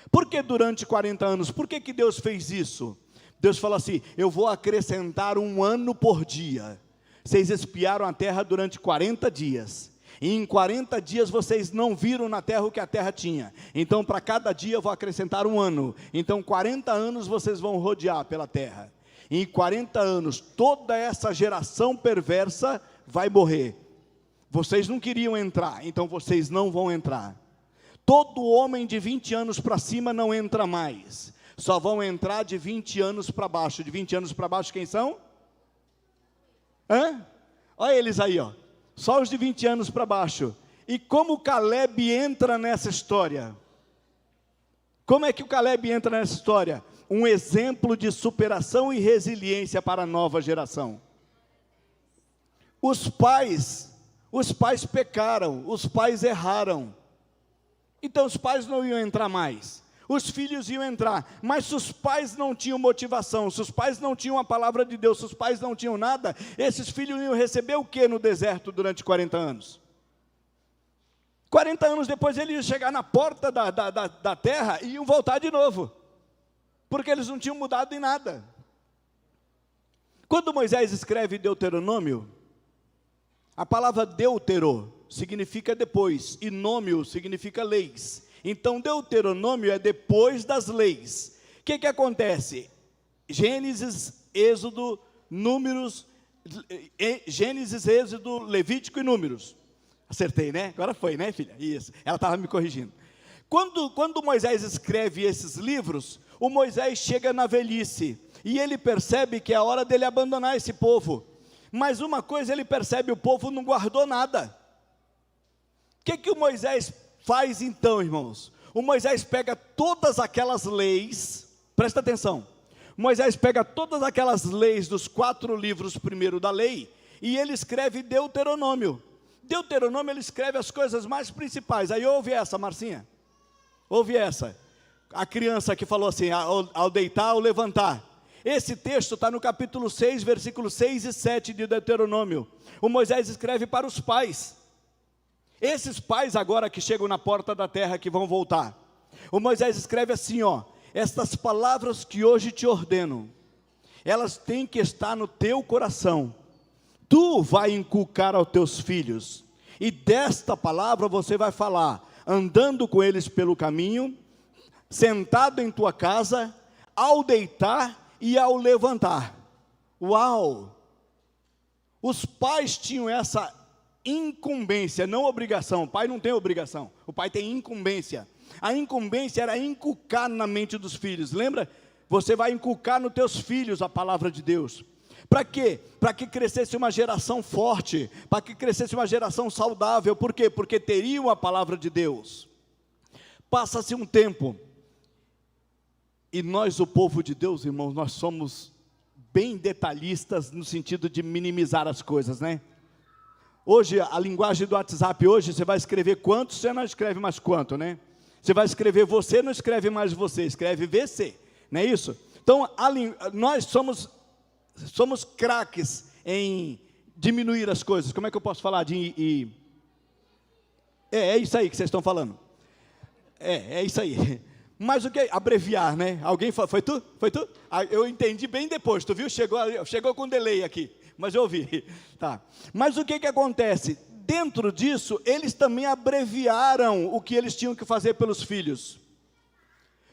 Por que durante 40 anos? Por que Deus fez isso? Deus falou assim, eu vou acrescentar 1 ano por dia. Vocês espiaram a terra durante 40 dias. E em 40 dias vocês não viram na terra o que a terra tinha. Então para cada dia eu vou acrescentar 1 ano. Então 40 anos vocês vão rodear pela terra. E em 40 anos toda essa geração perversa vai morrer. Vocês não queriam entrar, então vocês não vão entrar. Todo homem de 20 anos para cima não entra mais. Só vão entrar de 20 anos para baixo. De 20 anos para baixo quem são? Olha eles aí, ó. Só os de 20 anos para baixo. E como Caleb entra nessa história? Como é que o Caleb entra nessa história? Um exemplo de superação e resiliência para a nova geração. Os pais pecaram, os pais erraram. Então os pais não iam entrar mais. Os filhos iam entrar, mas se os pais não tinham motivação, se os pais não tinham a palavra de Deus, se os pais não tinham nada, esses filhos iam receber o que no deserto durante 40 anos? 40 anos depois eles iam chegar na porta da terra e iam voltar de novo, porque eles não tinham mudado em nada. Quando Moisés escreve Deuteronômio, a palavra deutero significa depois, e nômio significa leis. Então Deuteronômio é depois das leis. O que acontece? Gênesis, Êxodo, Números, Gênesis, Êxodo, Levítico e Números. Acertei, né? Agora foi, né, filha? Isso, ela estava me corrigindo. Quando Moisés escreve esses livros, o Moisés chega na velhice, e ele percebe que é a hora dele abandonar esse povo. Mas uma coisa ele percebe, o povo não guardou nada. O que o Moisés faz então, irmãos? O Moisés pega todas aquelas leis, presta atenção, Moisés pega todas aquelas leis dos 4 livros primeiro da lei, e ele escreve Deuteronômio. Deuteronômio ele escreve as coisas mais principais. Aí ouve essa, Marcinha, ouve essa, a criança que falou assim, ao deitar, ao levantar. Esse texto está no capítulo 6, versículos 6 e 7 de Deuteronômio. O Moisés escreve para os pais. Esses pais agora que chegam na porta da terra, que vão voltar. O Moisés escreve assim, estas palavras que hoje te ordeno, elas têm que estar no teu coração. Tu vai inculcar aos teus filhos, e desta palavra você vai falar, andando com eles pelo caminho, sentado em tua casa, ao deitar e ao levantar. Uau! Os pais tinham essa incumbência, não obrigação. O pai não tem obrigação, o pai tem incumbência. A incumbência era inculcar na mente dos filhos. Lembra? Você vai inculcar nos teus filhos a palavra de Deus. Para quê? Para que crescesse uma geração forte, para que crescesse uma geração saudável. Por quê? Porque teriam a palavra de Deus. Passa-se um tempo, e nós, o povo de Deus, irmãos, nós somos bem detalhistas no sentido de minimizar as coisas, né? Hoje, a linguagem do WhatsApp, hoje, você vai escrever quanto, você não escreve mais quanto, né? Você vai escrever você, não escreve mais você, escreve VC, não é isso? Então, nós somos craques em diminuir as coisas. Como é que eu posso falar? É isso aí que vocês estão falando. É isso aí. Mas o que? Abreviar, né? Alguém falou, foi tu? Foi tu? Eu entendi bem depois, tu viu? Chegou com delay aqui, mas eu ouvi. Tá. Mas o que acontece? Dentro disso, eles também abreviaram o que eles tinham que fazer pelos filhos.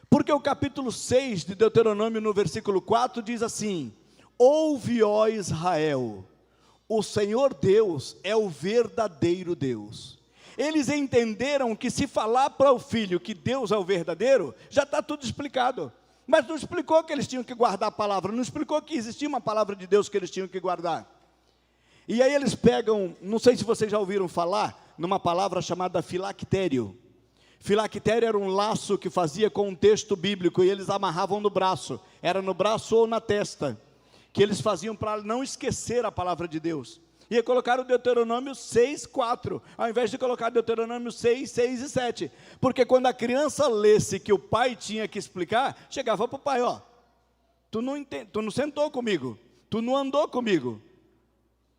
Porque o capítulo 6 de Deuteronômio, no versículo 4, diz assim: ouve, ó Israel, o Senhor Deus é o verdadeiro Deus. Eles entenderam que se falar para o filho que Deus é o verdadeiro, já está tudo explicado. Mas não explicou que eles tinham que guardar a palavra, não explicou que existia uma palavra de Deus que eles tinham que guardar. E aí eles pegam, não sei se vocês já ouviram falar, numa palavra chamada filactério. Filactério era um laço que fazia com um texto bíblico, e eles amarravam no braço, era no braço ou na testa, que eles faziam para não esquecer a palavra de Deus. E colocaram Deuteronômio 6, 4, ao invés de colocar Deuteronômio 6, 6 e 7, porque quando a criança lesse que o pai tinha que explicar, chegava para o pai, tu não sentou comigo, tu não andou comigo,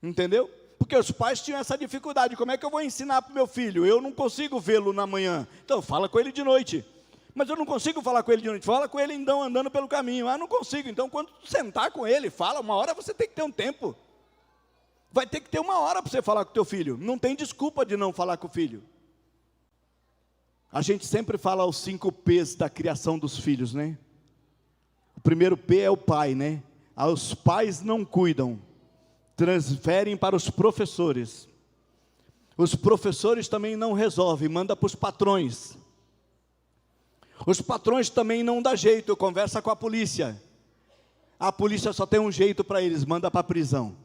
entendeu? Porque os pais tinham essa dificuldade, como é que eu vou ensinar para o meu filho? Eu não consigo vê-lo na manhã, então fala com ele de noite. Mas eu não consigo falar com ele de noite, fala com ele então andando pelo caminho. Não consigo, então quando tu sentar com ele, fala, uma hora você tem que ter um tempo. Vai ter que ter uma hora para você falar com o teu filho. Não tem desculpa de não falar com o filho. A gente sempre fala os 5 P's da criação dos filhos, né? O primeiro P é o pai, né? Os pais não cuidam, transferem para os professores. Os professores também não resolvem, manda para os patrões. Os patrões também não dá jeito, conversa com a polícia. A polícia só tem um jeito para eles, manda para a prisão.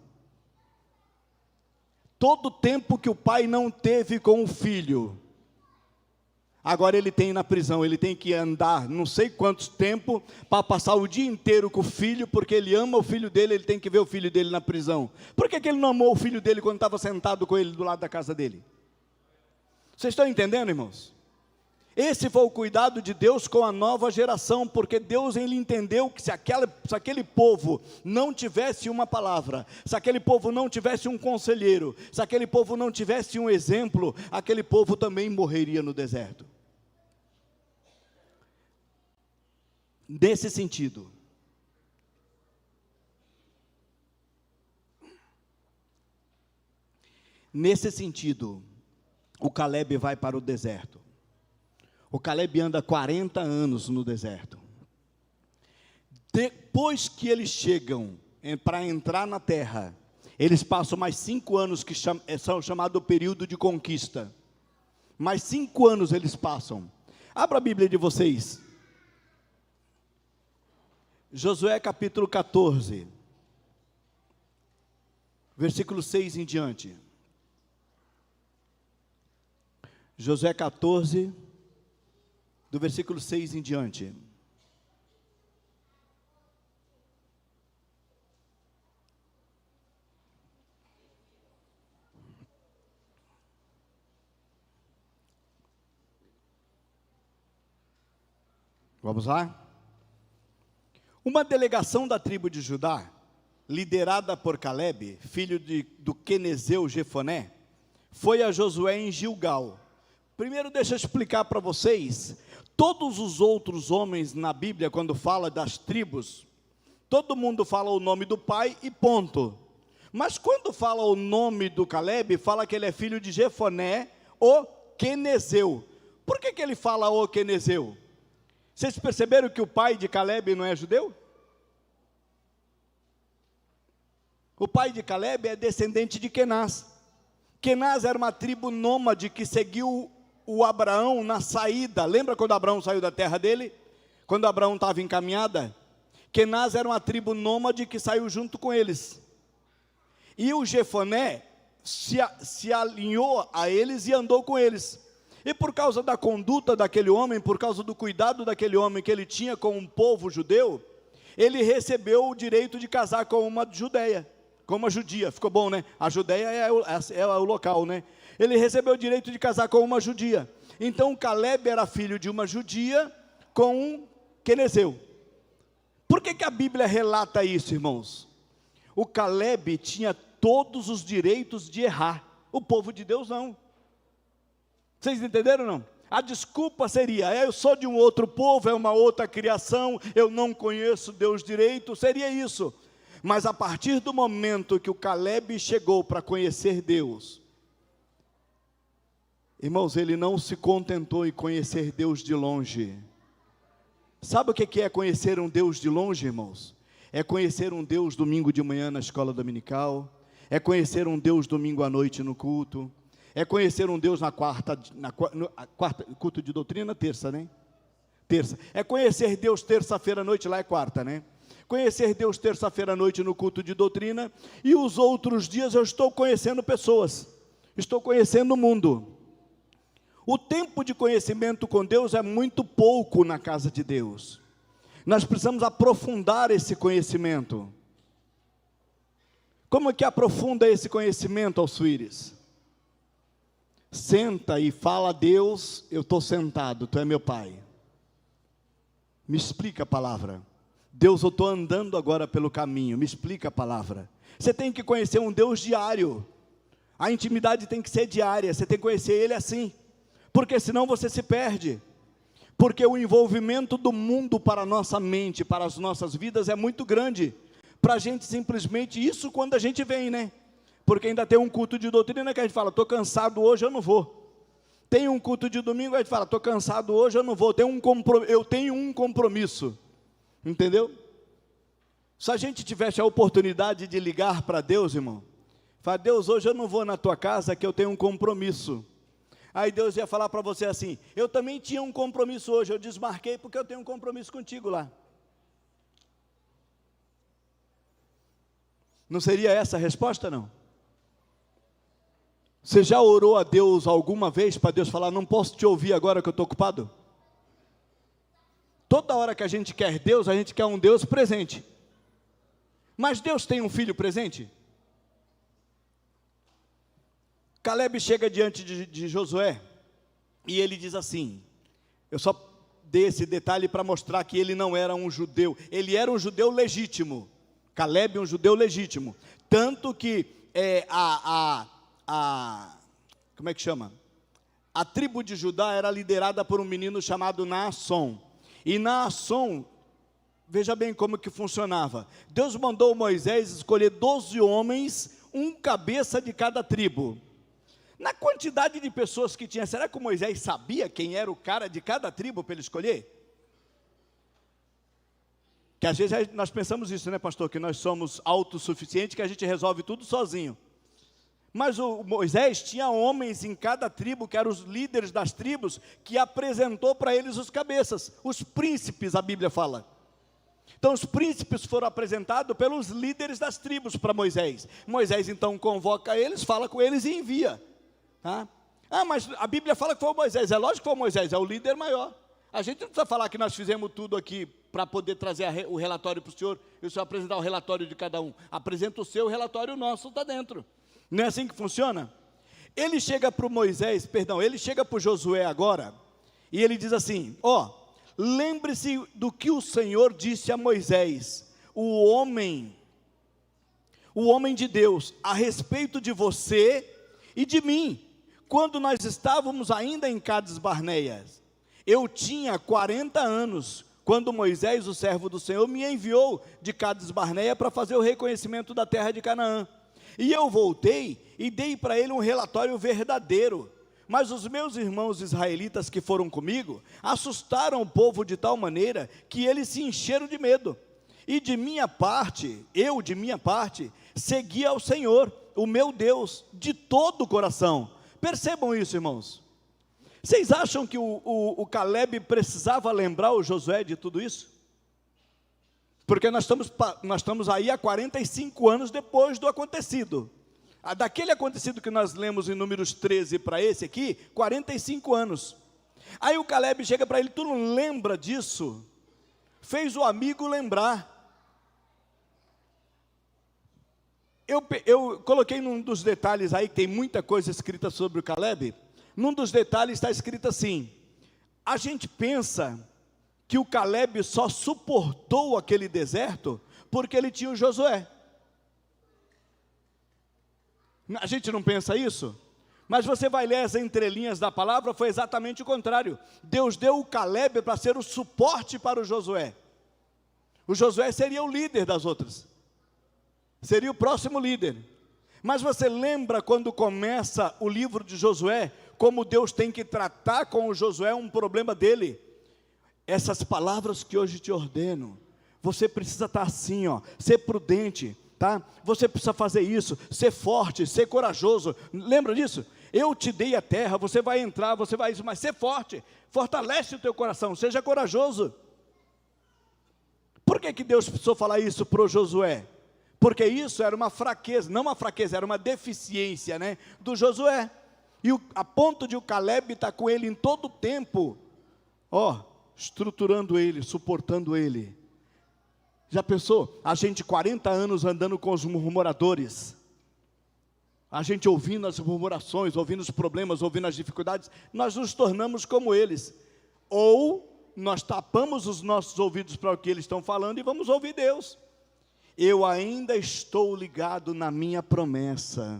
Todo o tempo que o pai não teve com o filho, Agora ele tem na prisão, ele tem que andar não sei quantos tempo para passar o dia inteiro com o filho, porque ele ama o filho dele, ele tem que ver o filho dele na prisão. Por que ele não amou o filho dele quando estava sentado com ele do lado da casa dele? Vocês estão entendendo, irmãos? Esse foi o cuidado de Deus com a nova geração, porque Deus ele entendeu que se aquele povo não tivesse uma palavra, se aquele povo não tivesse um conselheiro, se aquele povo não tivesse um exemplo, aquele povo também morreria no deserto. Nesse sentido, o Caleb vai para o deserto. O Caleb anda 40 anos no deserto. Depois que eles chegam para entrar na terra, eles passam mais 5 anos, que são chamado período de conquista. Mais 5 anos eles passam. Abra a Bíblia de vocês. Josué capítulo 14, versículo 6 em diante. Josué 14, do versículo 6 em diante. Vamos lá? Uma delegação da tribo de Judá, liderada por Caleb, filho do quenezeu Jefoné, foi a Josué em Gilgal. Primeiro deixa eu explicar para vocês. Todos os outros homens na Bíblia, quando fala das tribos, todo mundo fala o nome do pai e ponto. Mas quando fala o nome do Caleb, fala que ele é filho de Jefoné, o quenezeu. Por que ele fala o quenezeu? Vocês perceberam que o pai de Caleb não é judeu? O pai de Caleb é descendente de Quenaz. Quenaz era uma tribo nômade que seguiu o Abraão na saída. Lembra quando Abraão saiu da terra dele? Quando Abraão estava em caminhada? Quenaz era uma tribo nômade que saiu junto com eles. E o Jefoné se alinhou a eles e andou com eles. E por causa da conduta daquele homem, por causa do cuidado daquele homem que ele tinha com um povo judeu, ele recebeu o direito de casar com uma judeia, com uma judia. Ficou bom, né? A Judeia é o local, né? Ele recebeu o direito de casar com uma judia. Então Caleb era filho de uma judia com um quenezeu. Por que a Bíblia relata isso, irmãos? O Caleb tinha todos os direitos de errar, o povo de Deus não. Vocês entenderam ou não? A desculpa seria, eu sou de um outro povo, é uma outra criação, eu não conheço Deus direito, seria isso. Mas a partir do momento que o Caleb chegou para conhecer Deus, irmãos, ele não se contentou em conhecer Deus de longe. Sabe o que é conhecer um Deus de longe, irmãos? É conhecer um Deus domingo de manhã na escola dominical, é conhecer um Deus domingo à noite no culto, é conhecer um Deus na quarta, culto de doutrina, terça, né? Terça. É conhecer Deus terça-feira à noite, lá é quarta, né? Conhecer Deus terça-feira à noite no culto de doutrina, e os outros dias eu estou conhecendo pessoas, estou conhecendo o mundo. O tempo de conhecimento com Deus é muito pouco na casa de Deus. Nós precisamos aprofundar esse conhecimento. Como é que aprofunda esse conhecimento, Alsuíris? Senta e fala a Deus, eu estou sentado, tu é meu pai. Me explica a palavra. Deus, eu estou andando agora pelo caminho, me explica a palavra. Você tem que conhecer um Deus diário. A intimidade tem que ser diária, você tem que conhecer Ele assim. Porque senão você se perde. Porque o envolvimento do mundo para a nossa mente, para as nossas vidas é muito grande. Para a gente simplesmente, isso quando a gente vem, né? Porque ainda tem um culto de doutrina que a gente fala, estou cansado hoje, eu não vou. Tem um culto de domingo, a gente fala, estou cansado hoje, eu não vou. Eu tenho um compromisso. Entendeu? Se a gente tivesse a oportunidade de ligar para Deus, irmão, falar, Deus, hoje eu não vou na tua casa que eu tenho um compromisso. Aí Deus ia falar para você assim, eu também tinha um compromisso hoje, eu desmarquei porque eu tenho um compromisso contigo lá. Não seria essa a resposta, não? Você já orou a Deus alguma vez para Deus falar, não posso te ouvir agora que eu estou ocupado? Toda hora que a gente quer um Deus presente. Mas Deus tem um filho presente? Caleb chega diante de Josué e ele diz assim, eu só dei esse detalhe para mostrar que ele não era um judeu, ele era um judeu legítimo, Caleb um judeu legítimo, tanto que como é que chama? A tribo de Judá era liderada por um menino chamado Naasson, e Naasson, veja bem como que funcionava, Deus mandou Moisés escolher 12 homens, um cabeça de cada tribo. Na quantidade de pessoas que tinha, será que o Moisés sabia quem era o cara de cada tribo para ele escolher? Que às vezes nós pensamos isso, né, pastor? Que nós somos autossuficientes, que a gente resolve tudo sozinho. Mas o Moisés tinha homens em cada tribo, que eram os líderes das tribos, que apresentou para eles os cabeças, os príncipes, a Bíblia fala. Então os príncipes foram apresentados pelos líderes das tribos para Moisés. Moisés então convoca eles, fala com eles e envia. Tá? Mas a Bíblia fala que foi o Moisés, é lógico que foi o Moisés, é o líder maior. A gente não precisa falar que nós fizemos tudo aqui para poder trazer o relatório para o senhor, e o senhor apresentar o relatório de cada um. Apresenta o seu, o relatório nosso está dentro. Não é assim que funciona? Ele chega para ele chega para o Josué agora, e ele diz assim, lembre-se do que o Senhor disse a Moisés, o homem de Deus, a respeito de você e de mim, quando nós estávamos ainda em Cades Barneia. Eu tinha 40 anos, quando Moisés, o servo do Senhor, me enviou de Cades Barneia para fazer o reconhecimento da terra de Canaã. E eu voltei e dei para ele um relatório verdadeiro. Mas os meus irmãos israelitas que foram comigo, assustaram o povo de tal maneira, que eles se encheram de medo. E de minha parte, segui ao Senhor, o meu Deus, de todo o coração. Percebam isso, irmãos. Vocês acham que o Caleb precisava lembrar o Josué de tudo isso? Porque nós estamos aí há 45 anos depois do acontecido. Daquele acontecido que nós lemos em Números 13 para esse aqui, 45 anos. Aí o Caleb chega para ele, tu não lembra disso? Fez o amigo lembrar. Eu coloquei num dos detalhes aí, que tem muita coisa escrita sobre o Caleb, num dos detalhes está escrito assim, a gente pensa que o Caleb só suportou aquele deserto, porque ele tinha o Josué. A gente não pensa isso? Mas você vai ler as entrelinhas da palavra, foi exatamente o contrário. Deus deu o Caleb para ser o suporte para o Josué. O Josué seria o líder das outras. Seria o próximo líder. Mas você lembra quando começa o livro de Josué, como Deus tem que tratar com o Josué um problema dele? Essas palavras que hoje te ordeno, você precisa estar assim, ser prudente, tá? Você precisa fazer isso, ser forte, ser corajoso. Lembra disso? Eu te dei a terra, você vai entrar, você vai isso, mas ser forte, fortalece o teu coração, seja corajoso. Por que Deus precisou falar isso para o Josué? Porque isso era uma fraqueza, não uma fraqueza, era uma deficiência, né, do Josué. E a ponto de o Caleb estar com ele em todo o tempo, estruturando ele, suportando ele. Já pensou? A gente 40 anos andando com os murmuradores, a gente ouvindo as murmurações, ouvindo os problemas, ouvindo as dificuldades, nós nos tornamos como eles. Ou nós tapamos os nossos ouvidos para o que eles estão falando e vamos ouvir Deus. Eu ainda estou ligado na minha promessa.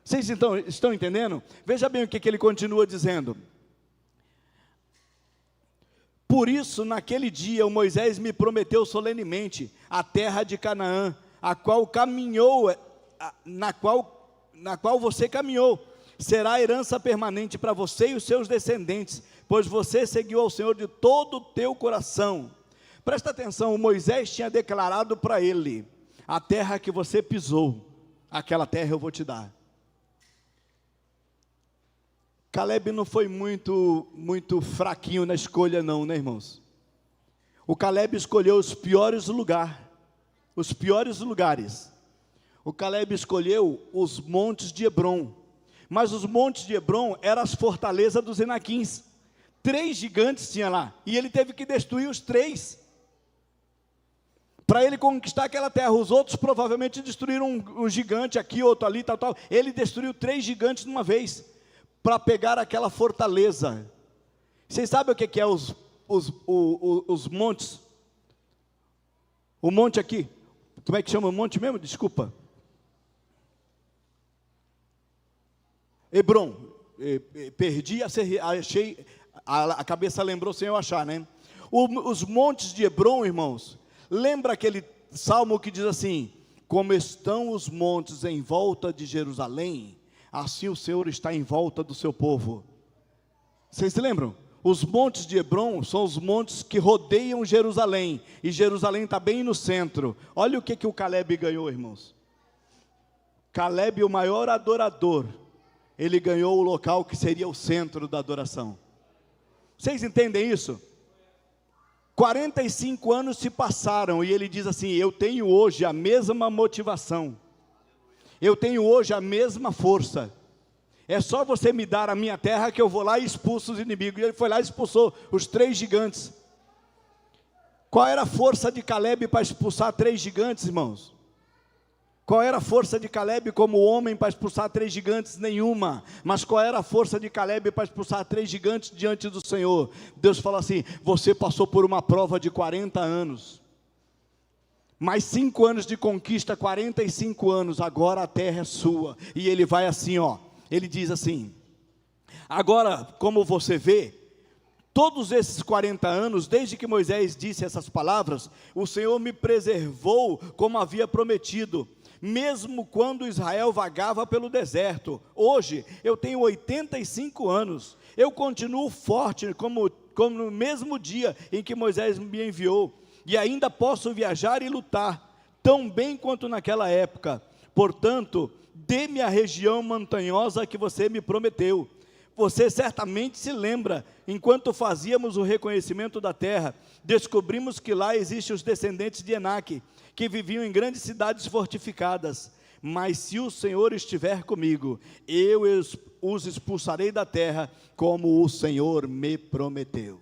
Vocês então estão entendendo? Veja bem o que ele continua dizendo. Por isso, naquele dia, o Moisés me prometeu solenemente a terra de Canaã, a qual caminhou, na qual você caminhou, será herança permanente para você e os seus descendentes, pois você seguiu ao Senhor de todo o teu coração. Presta atenção, o Moisés tinha declarado para ele, a terra que você pisou, aquela terra eu vou te dar. Caleb não foi muito fraquinho na escolha não, né, irmãos? O Caleb escolheu os piores lugares. O Caleb escolheu os montes de Hebrom. Mas os montes de Hebrom eram as fortalezas dos Enaquins. 3 gigantes tinha lá, e ele teve que destruir os 3, para ele conquistar aquela terra. Os outros provavelmente destruíram um gigante aqui, outro ali, tal, tal. Ele destruiu 3 gigantes de uma vez, para pegar aquela fortaleza. Vocês sabem o que é os montes? O monte aqui, como é que chama o monte mesmo? Desculpa. Hebrom, perdi, achei, a cabeça lembrou sem eu achar, né? Os montes de Hebrom, irmãos, lembra aquele salmo que diz assim: como estão os montes em volta de Jerusalém, assim o Senhor está em volta do seu povo. Vocês se lembram? Os montes de Hebrom são os montes que rodeiam Jerusalém, e Jerusalém está bem no centro. Olha o que o Caleb ganhou, irmãos. Caleb, o maior adorador, ele ganhou o local que seria o centro da adoração. Vocês entendem isso? 45 anos se passaram, e ele diz assim: eu tenho hoje a mesma motivação, eu tenho hoje a mesma força. É só você me dar a minha terra que eu vou lá e expulso os inimigos. E ele foi lá e expulsou os 3 gigantes. Qual era a força de Caleb para expulsar 3 gigantes, irmãos? Qual era a força de Caleb como homem para expulsar 3 gigantes? Nenhuma. Mas qual era a força de Caleb para expulsar 3 gigantes diante do Senhor? Deus fala assim: você passou por uma prova de 40 anos. Mais 5 anos de conquista, 45 anos, agora a terra é sua. E ele vai assim, ó. Ele diz assim: agora, como você vê, todos esses 40 anos, desde que Moisés disse essas palavras, o Senhor me preservou como havia prometido, mesmo quando Israel vagava pelo deserto. Hoje, eu tenho 85 anos, eu continuo forte como no mesmo dia em que Moisés me enviou, e ainda posso viajar e lutar, tão bem quanto naquela época. Portanto, dê-me a região montanhosa que você me prometeu. Você certamente se lembra, enquanto fazíamos o reconhecimento da terra, descobrimos que lá existem os descendentes de Enaque, que viviam em grandes cidades fortificadas. Mas se o Senhor estiver comigo, eu os expulsarei da terra, como o Senhor me prometeu.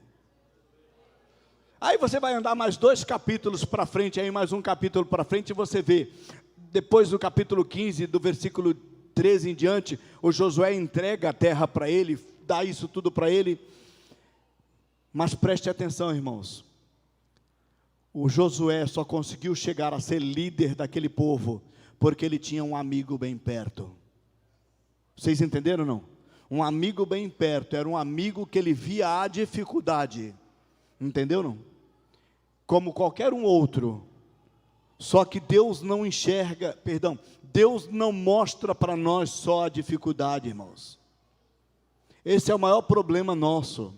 Aí você vai andar mais 2 capítulos para frente, aí mais um capítulo para frente, e você vê, depois do capítulo 15, do versículo 13 em diante, o Josué entrega a terra para ele, dá isso tudo para ele. Mas preste atenção, irmãos, o Josué só conseguiu chegar a ser líder daquele povo, porque ele tinha um amigo bem perto. Vocês entenderam ou não? Um amigo bem perto, era um amigo que ele via a dificuldade, entendeu não? Como qualquer um outro. Só que Deus não enxerga, Deus não mostra para nós só a dificuldade, irmãos. Esse é o maior problema nosso.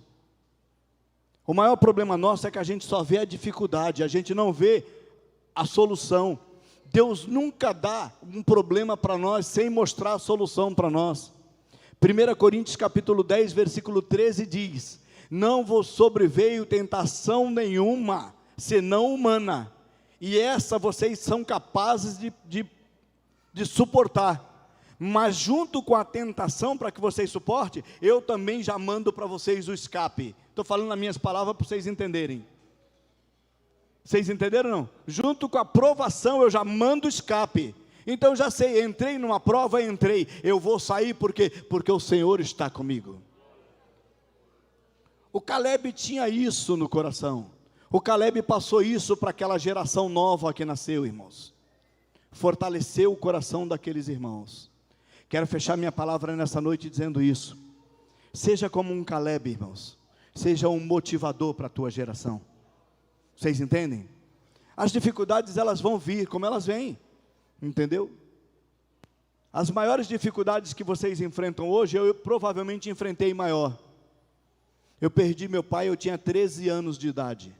O maior problema nosso é que a gente só vê a dificuldade, a gente não vê a solução. Deus nunca dá um problema para nós sem mostrar a solução para nós. 1 Coríntios capítulo 10, versículo 13 diz: não vos sobreveio tentação nenhuma, senão humana, e essa vocês são capazes de suportar, mas junto com a tentação, para que vocês suportem, eu também já mando para vocês o escape. Estou falando nas minhas palavras para vocês entenderem. Vocês entenderam ou não? Junto com a provação eu já mando o escape. Então eu já sei, entrei numa prova, eu vou sair porque o Senhor está comigo. O Caleb tinha isso no coração. O Caleb passou isso para aquela geração nova que nasceu, irmãos. Fortaleceu o coração daqueles irmãos. Quero fechar minha palavra nessa noite dizendo isso. Seja como um Caleb, irmãos. Seja um motivador para a tua geração. Vocês entendem? As dificuldades, elas vão vir como elas vêm. Entendeu? As maiores dificuldades que vocês enfrentam hoje, eu provavelmente enfrentei maior. Eu perdi meu pai, eu tinha 13 anos de idade.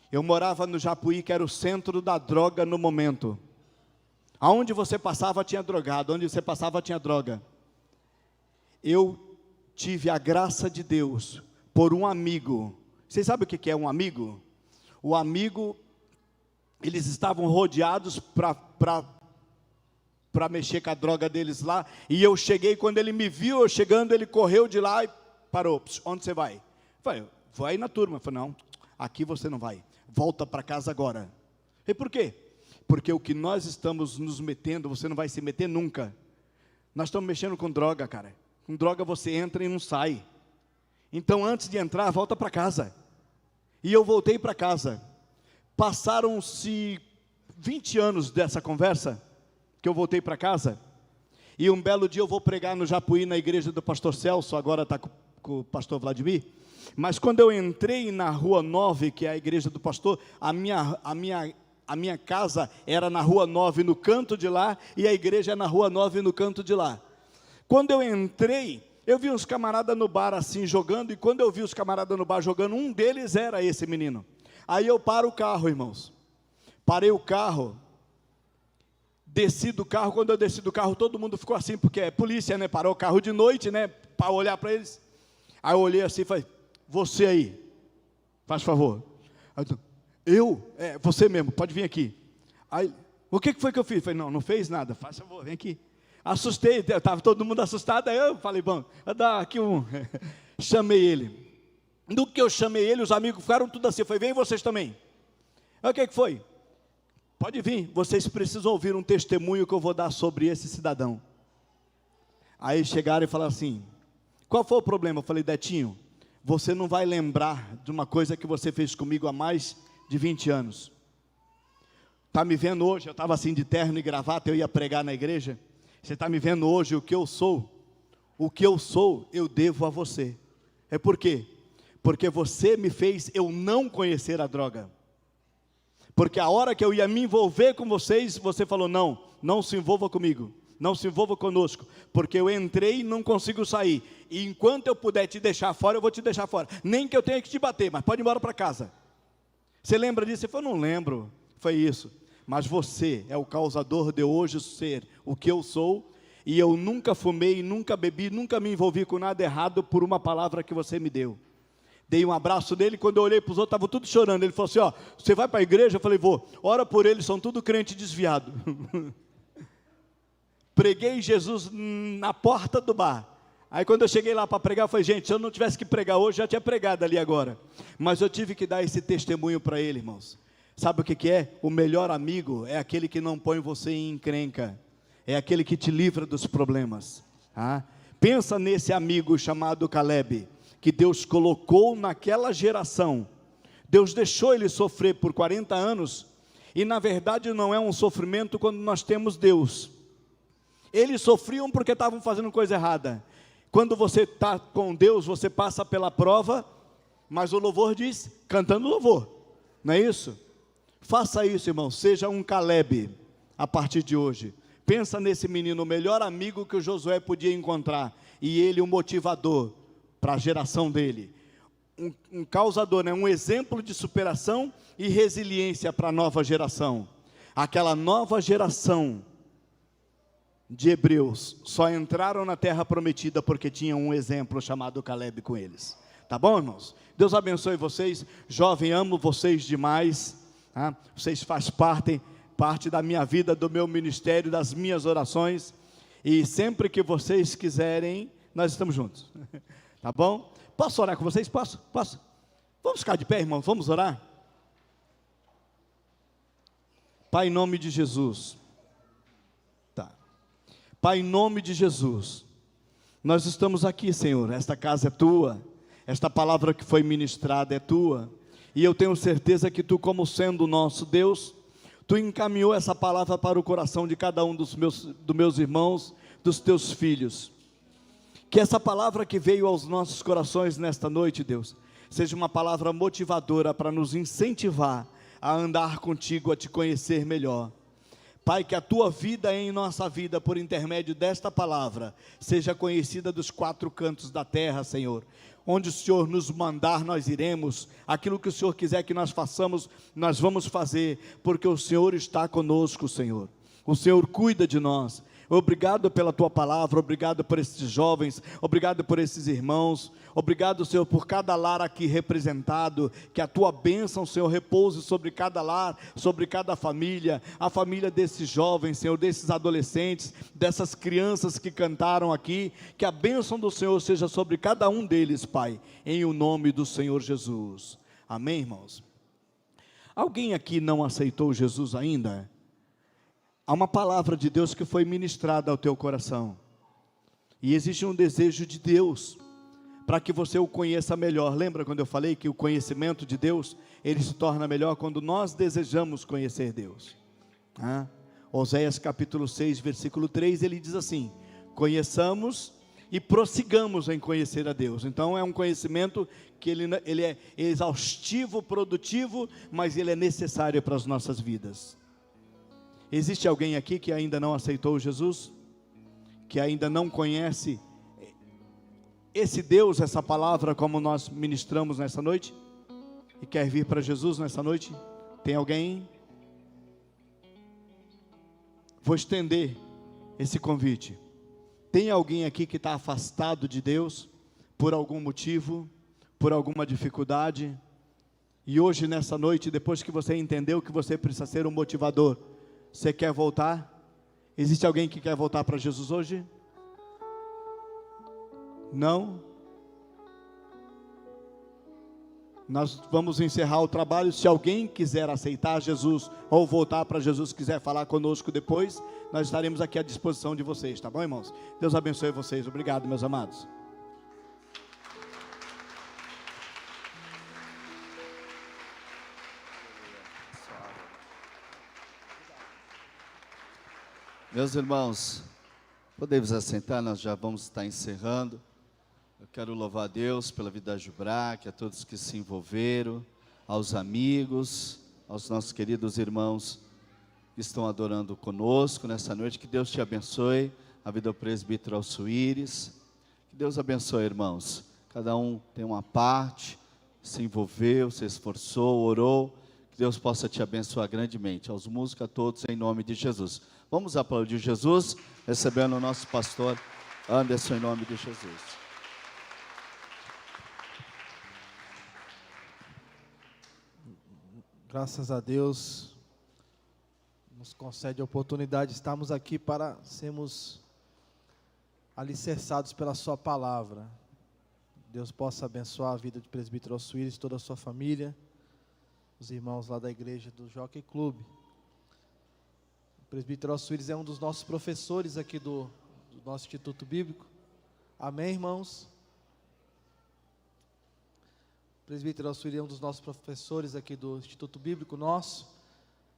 Eu morava no Japuí, que era o centro da droga no momento. Aonde você passava tinha drogado, onde você passava tinha droga. Eu tive a graça de Deus por um amigo. Vocês sabem o que é um amigo? O amigo, eles estavam rodeados para para mexer com a droga deles lá, e eu cheguei, quando ele me viu eu chegando, ele correu de lá e parou. Onde você vai? Eu falei, vou aí na turma. Eu falei, não, aqui você não vai, volta para casa agora. E por quê? Porque o que nós estamos nos metendo, você não vai se meter nunca. Nós estamos mexendo com droga, cara. Com droga você entra e não sai. Então antes de entrar, volta para casa. E eu voltei para casa. Passaram-se 20 anos dessa conversa, que eu voltei para casa, e um belo dia eu vou pregar no Japuí, na igreja do pastor Celso, agora está com o pastor Vladimir, mas quando eu entrei na Rua 9, que é a igreja do pastor, a minha casa era na Rua 9, no canto de lá, e a igreja é na Rua 9, no canto de lá. Quando eu entrei, eu vi uns camaradas no bar assim, jogando, e quando eu vi os camaradas no bar jogando, um deles era esse menino. Aí eu paro o carro, irmãos, parei o carro, desci do carro. Quando eu desci do carro, todo mundo ficou assim, porque é polícia, né? Parou o carro de noite, né? Para olhar para eles. Aí eu olhei assim e falei, você aí, faz favor. Aí, eu? É, você mesmo, pode vir aqui. Aí, o que foi que eu fiz? Eu falei, não fez nada, faz favor, vem aqui. Assustei, estava todo mundo assustado, aí eu falei, bom, vou dar aqui um. Chamei ele. No que eu chamei ele, os amigos ficaram tudo assim. Eu falei, vem vocês também. Aí o que foi? Pode vir, vocês precisam ouvir um testemunho que eu vou dar sobre esse cidadão. Aí chegaram e falaram assim, qual foi o problema? Eu falei, Detinho, você não vai lembrar de uma coisa que você fez comigo há mais de 20 anos. Está me vendo hoje, eu estava assim de terno e gravata, eu ia pregar na igreja. Você está me vendo hoje, o que eu sou, eu devo a você. É por quê? Porque você me fez eu não conhecer a droga. Porque a hora que eu ia me envolver com vocês, você falou, não se envolva comigo, não se envolva conosco, porque eu entrei e não consigo sair, e enquanto eu puder te deixar fora, eu vou te deixar fora, nem que eu tenha que te bater, mas pode ir embora para casa. Você lembra disso? Você falou, não lembro, foi isso, mas você é o causador de hoje ser o que eu sou, e eu nunca fumei, nunca bebi, nunca me envolvi com nada errado por uma palavra que você me deu. Dei um abraço nele, quando eu olhei para os outros, estavam tudo chorando. Ele falou assim, você vai para a igreja? Eu falei, vou. Ora por eles, são tudo crente desviado. Preguei Jesus na porta do bar. Aí quando eu cheguei lá para pregar, eu falei, gente, se eu não tivesse que pregar hoje, já tinha pregado ali agora. Mas eu tive que dar esse testemunho para ele, irmãos. Sabe o que é? O melhor amigo é aquele que não põe você em encrenca. É aquele que te livra dos problemas. Pensa nesse amigo chamado Caleb, que Deus colocou naquela geração. Deus deixou ele sofrer por 40 anos, e na verdade não é um sofrimento quando nós temos Deus. Eles sofriam porque estavam fazendo coisa errada. Quando você está com Deus, você passa pela prova, mas o louvor diz, cantando louvor, não é isso? Faça isso, irmão, seja um Caleb, a partir de hoje. Pensa nesse menino, o melhor amigo que o Josué podia encontrar, e ele um motivador para a geração dele, um causador, né? Um exemplo de superação e resiliência para a nova geração. Aquela nova geração de hebreus só entraram na terra prometida porque tinham um exemplo chamado Caleb com eles. Tá bom, irmãos? Deus abençoe vocês. Jovem, amo vocês demais. Vocês fazem parte da minha vida, do meu ministério, das minhas orações, e sempre que vocês quiserem, nós estamos juntos. Tá bom? Posso orar com vocês? Posso? Vamos ficar de pé, irmão, vamos orar? Pai, em nome de Jesus. Pai, em nome de Jesus, nós estamos aqui, Senhor, esta casa é tua, esta palavra que foi ministrada é tua, e eu tenho certeza que tu, como sendo o nosso Deus, tu encaminhou essa palavra para o coração de cada um dos meus irmãos, dos teus filhos. Que essa palavra que veio aos nossos corações nesta noite, Deus, seja uma palavra motivadora para nos incentivar a andar contigo, a te conhecer melhor. Pai, que a tua vida em nossa vida, por intermédio desta palavra, seja conhecida dos 4 cantos da terra, Senhor. Onde o Senhor nos mandar, nós iremos. Aquilo que o Senhor quiser que nós façamos, nós vamos fazer, porque o Senhor está conosco, Senhor. O Senhor cuida de nós. Obrigado pela tua palavra, obrigado por esses jovens, obrigado por esses irmãos, obrigado, Senhor, por cada lar aqui representado, que a tua bênção, Senhor, repouse sobre cada lar, sobre cada família, a família desses jovens, Senhor, desses adolescentes, dessas crianças que cantaram aqui, que a bênção do Senhor seja sobre cada um deles, Pai, em o nome do Senhor Jesus. Amém, irmãos? Alguém aqui não aceitou Jesus ainda? Há uma palavra de Deus que foi ministrada ao teu coração, e existe um desejo de Deus, para que você o conheça melhor. Lembra quando eu falei que o conhecimento de Deus, ele se torna melhor quando nós desejamos conhecer Deus? Oséias capítulo 6, versículo 3, ele diz assim: conheçamos e prossigamos em conhecer a Deus. Então é um conhecimento que ele é exaustivo, produtivo, mas ele é necessário para as nossas vidas. Existe alguém aqui que ainda não aceitou Jesus? Que ainda não conhece esse Deus, essa palavra como nós ministramos nessa noite? E quer vir para Jesus nessa noite? Tem alguém? Vou estender esse convite. Tem alguém aqui que está afastado de Deus, por algum motivo, por alguma dificuldade? E hoje nessa noite, depois que você entendeu que você precisa ser um motivador, você quer voltar? Existe alguém que quer voltar para Jesus hoje? Não? Nós vamos encerrar o trabalho. Se alguém quiser aceitar Jesus ou voltar para Jesus, quiser falar conosco depois, nós estaremos aqui à disposição de vocês, tá bom, irmãos? Deus abençoe vocês. Obrigado, meus amados. Meus irmãos, podemos assentar, nós já vamos estar encerrando. Eu quero louvar a Deus pela vida da Jubrac, a todos que se envolveram, aos amigos, aos nossos queridos irmãos que estão adorando conosco nessa noite. Que Deus te abençoe, a vida do presbítero Alçuíris. Que Deus abençoe, irmãos. Cada um tem uma parte, se envolveu, se esforçou, orou. Que Deus possa te abençoar grandemente. Aos músicos, a todos, em nome de Jesus. Vamos aplaudir Jesus, recebendo o nosso pastor Anderson, em nome de Jesus. Graças a Deus, nos concede a oportunidade de estarmos aqui para sermos alicerçados pela sua palavra. Deus possa abençoar a vida de presbítero Alçuíris, toda a sua família, os irmãos lá da igreja do Jockey Clube. O presbítero Alçuíris é um dos nossos professores aqui do nosso Instituto Bíblico. Amém, irmãos? O presbítero Alçuíris é um dos nossos professores aqui do Instituto Bíblico nosso,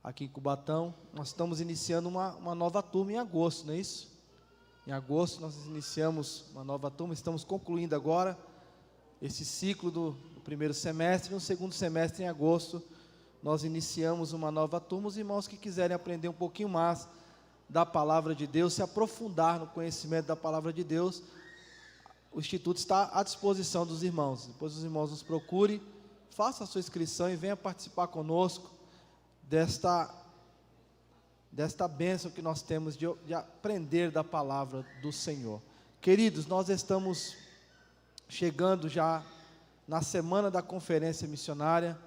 aqui em Cubatão. Nós estamos iniciando uma nova turma em agosto, não é isso? Em agosto nós iniciamos uma nova turma, estamos concluindo agora esse ciclo do primeiro semestre. No segundo semestre, em agosto, nós iniciamos uma nova turma. Os irmãos que quiserem aprender um pouquinho mais da palavra de Deus, se aprofundar no conhecimento da palavra de Deus, o Instituto está à disposição dos irmãos. Depois os irmãos nos procurem, faça a sua inscrição e venha participar conosco desta bênção que nós temos de aprender da palavra do Senhor. Queridos, nós estamos chegando já na semana da conferência missionária.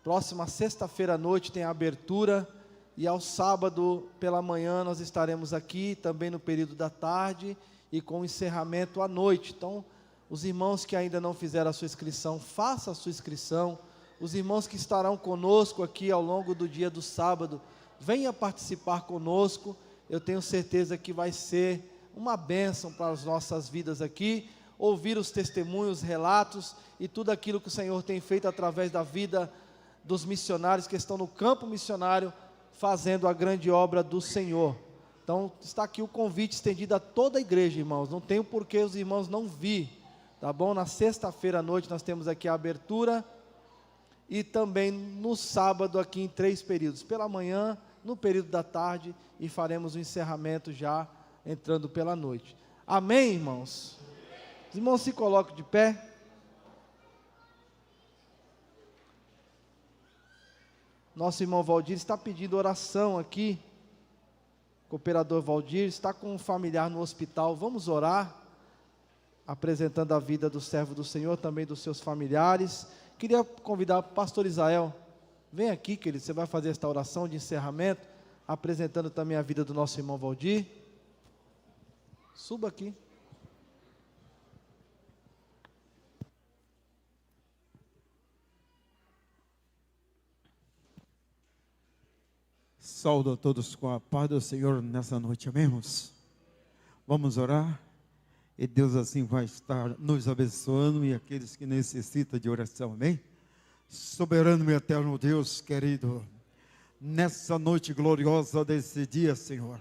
Próxima sexta-feira à noite tem a abertura, e ao sábado pela manhã nós estaremos aqui, também no período da tarde, e com o encerramento à noite. Então, os irmãos que ainda não fizeram a sua inscrição, faça a sua inscrição. Os irmãos que estarão conosco aqui ao longo do dia do sábado, venha participar conosco. Eu tenho certeza que vai ser uma bênção para as nossas vidas aqui, ouvir os testemunhos, relatos e tudo aquilo que o Senhor tem feito através da vida dos missionários que estão no campo missionário, fazendo a grande obra do Senhor. Então, está aqui o convite estendido a toda a igreja, irmãos. Não tem por que os irmãos não vir, tá bom? Na sexta-feira à noite nós temos aqui a abertura, e também no sábado aqui em 3 períodos, pela manhã, no período da tarde, e faremos o encerramento já entrando pela noite. Amém, irmãos? Os irmãos se colocam de pé. Nosso irmão Valdir está pedindo oração aqui. cooperador Valdir, está com um familiar no hospital. Vamos orar, apresentando a vida do servo do Senhor, também dos seus familiares. Queria convidar o pastor Israel, vem aqui, querido, você vai fazer esta oração de encerramento, apresentando também a vida do nosso irmão Valdir. Suba aqui. Saúdo a todos com a paz do Senhor nessa noite, amém, irmãos? Vamos orar, e Deus assim vai estar nos abençoando, e aqueles que necessitam de oração, amém? Soberano e eterno Deus querido, nessa noite gloriosa desse dia, Senhor,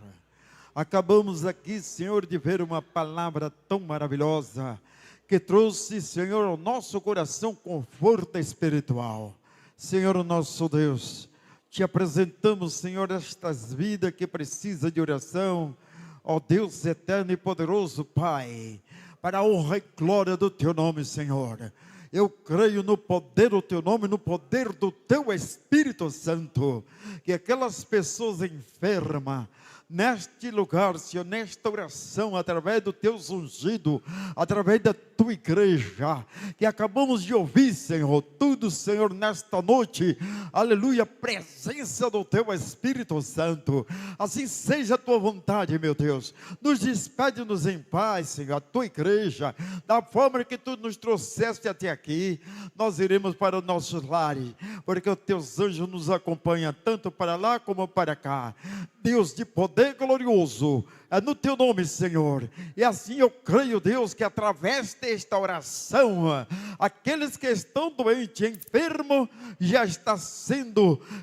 acabamos aqui, Senhor, de ver uma palavra tão maravilhosa, que trouxe, Senhor, ao nosso coração conforto espiritual. Senhor nosso Deus, te apresentamos, Senhor, estas vidas que precisam de oração, ó Deus eterno e poderoso, Pai, para a honra e glória do Teu nome, Senhor. Eu creio no poder do Teu nome, no poder do Teu Espírito Santo, que aquelas pessoas enfermas, neste lugar, Senhor, nesta oração, através do Teu ungido, através da Tua igreja, que acabamos de ouvir, Senhor, tudo, Senhor, nesta noite, aleluia, presença do Teu Espírito Santo, assim seja a Tua vontade, meu Deus, nos despede-nos em paz, Senhor, a Tua igreja, da forma que Tu nos trouxeste até aqui, nós iremos para os nossos lares, porque os Teus anjos nos acompanham, tanto para lá como para cá, Deus de poder glorioso, é no Teu nome, Senhor, e assim eu creio, Deus, que através desta oração, aqueles que estão doentes, enfermos, já está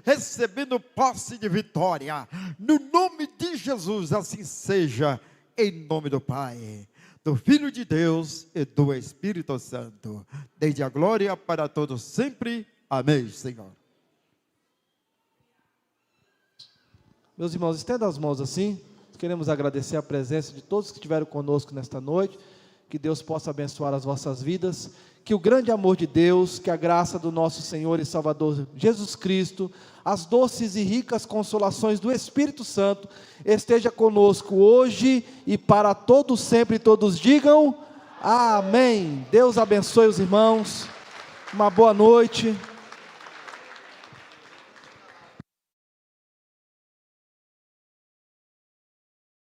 recebendo posse de vitória, no nome de Jesus, assim seja, em nome do Pai, do Filho de Deus e do Espírito Santo, desde a glória para todos sempre, amém, Senhor. Meus irmãos, estenda as mãos assim. Queremos agradecer a presença de todos que estiveram conosco nesta noite. Que Deus possa abençoar as vossas vidas. Que o grande amor de Deus, que a graça do nosso Senhor e Salvador Jesus Cristo, as doces e ricas consolações do Espírito Santo, esteja conosco hoje e para todos sempre. Todos digam amém. Deus abençoe os irmãos. Uma boa noite.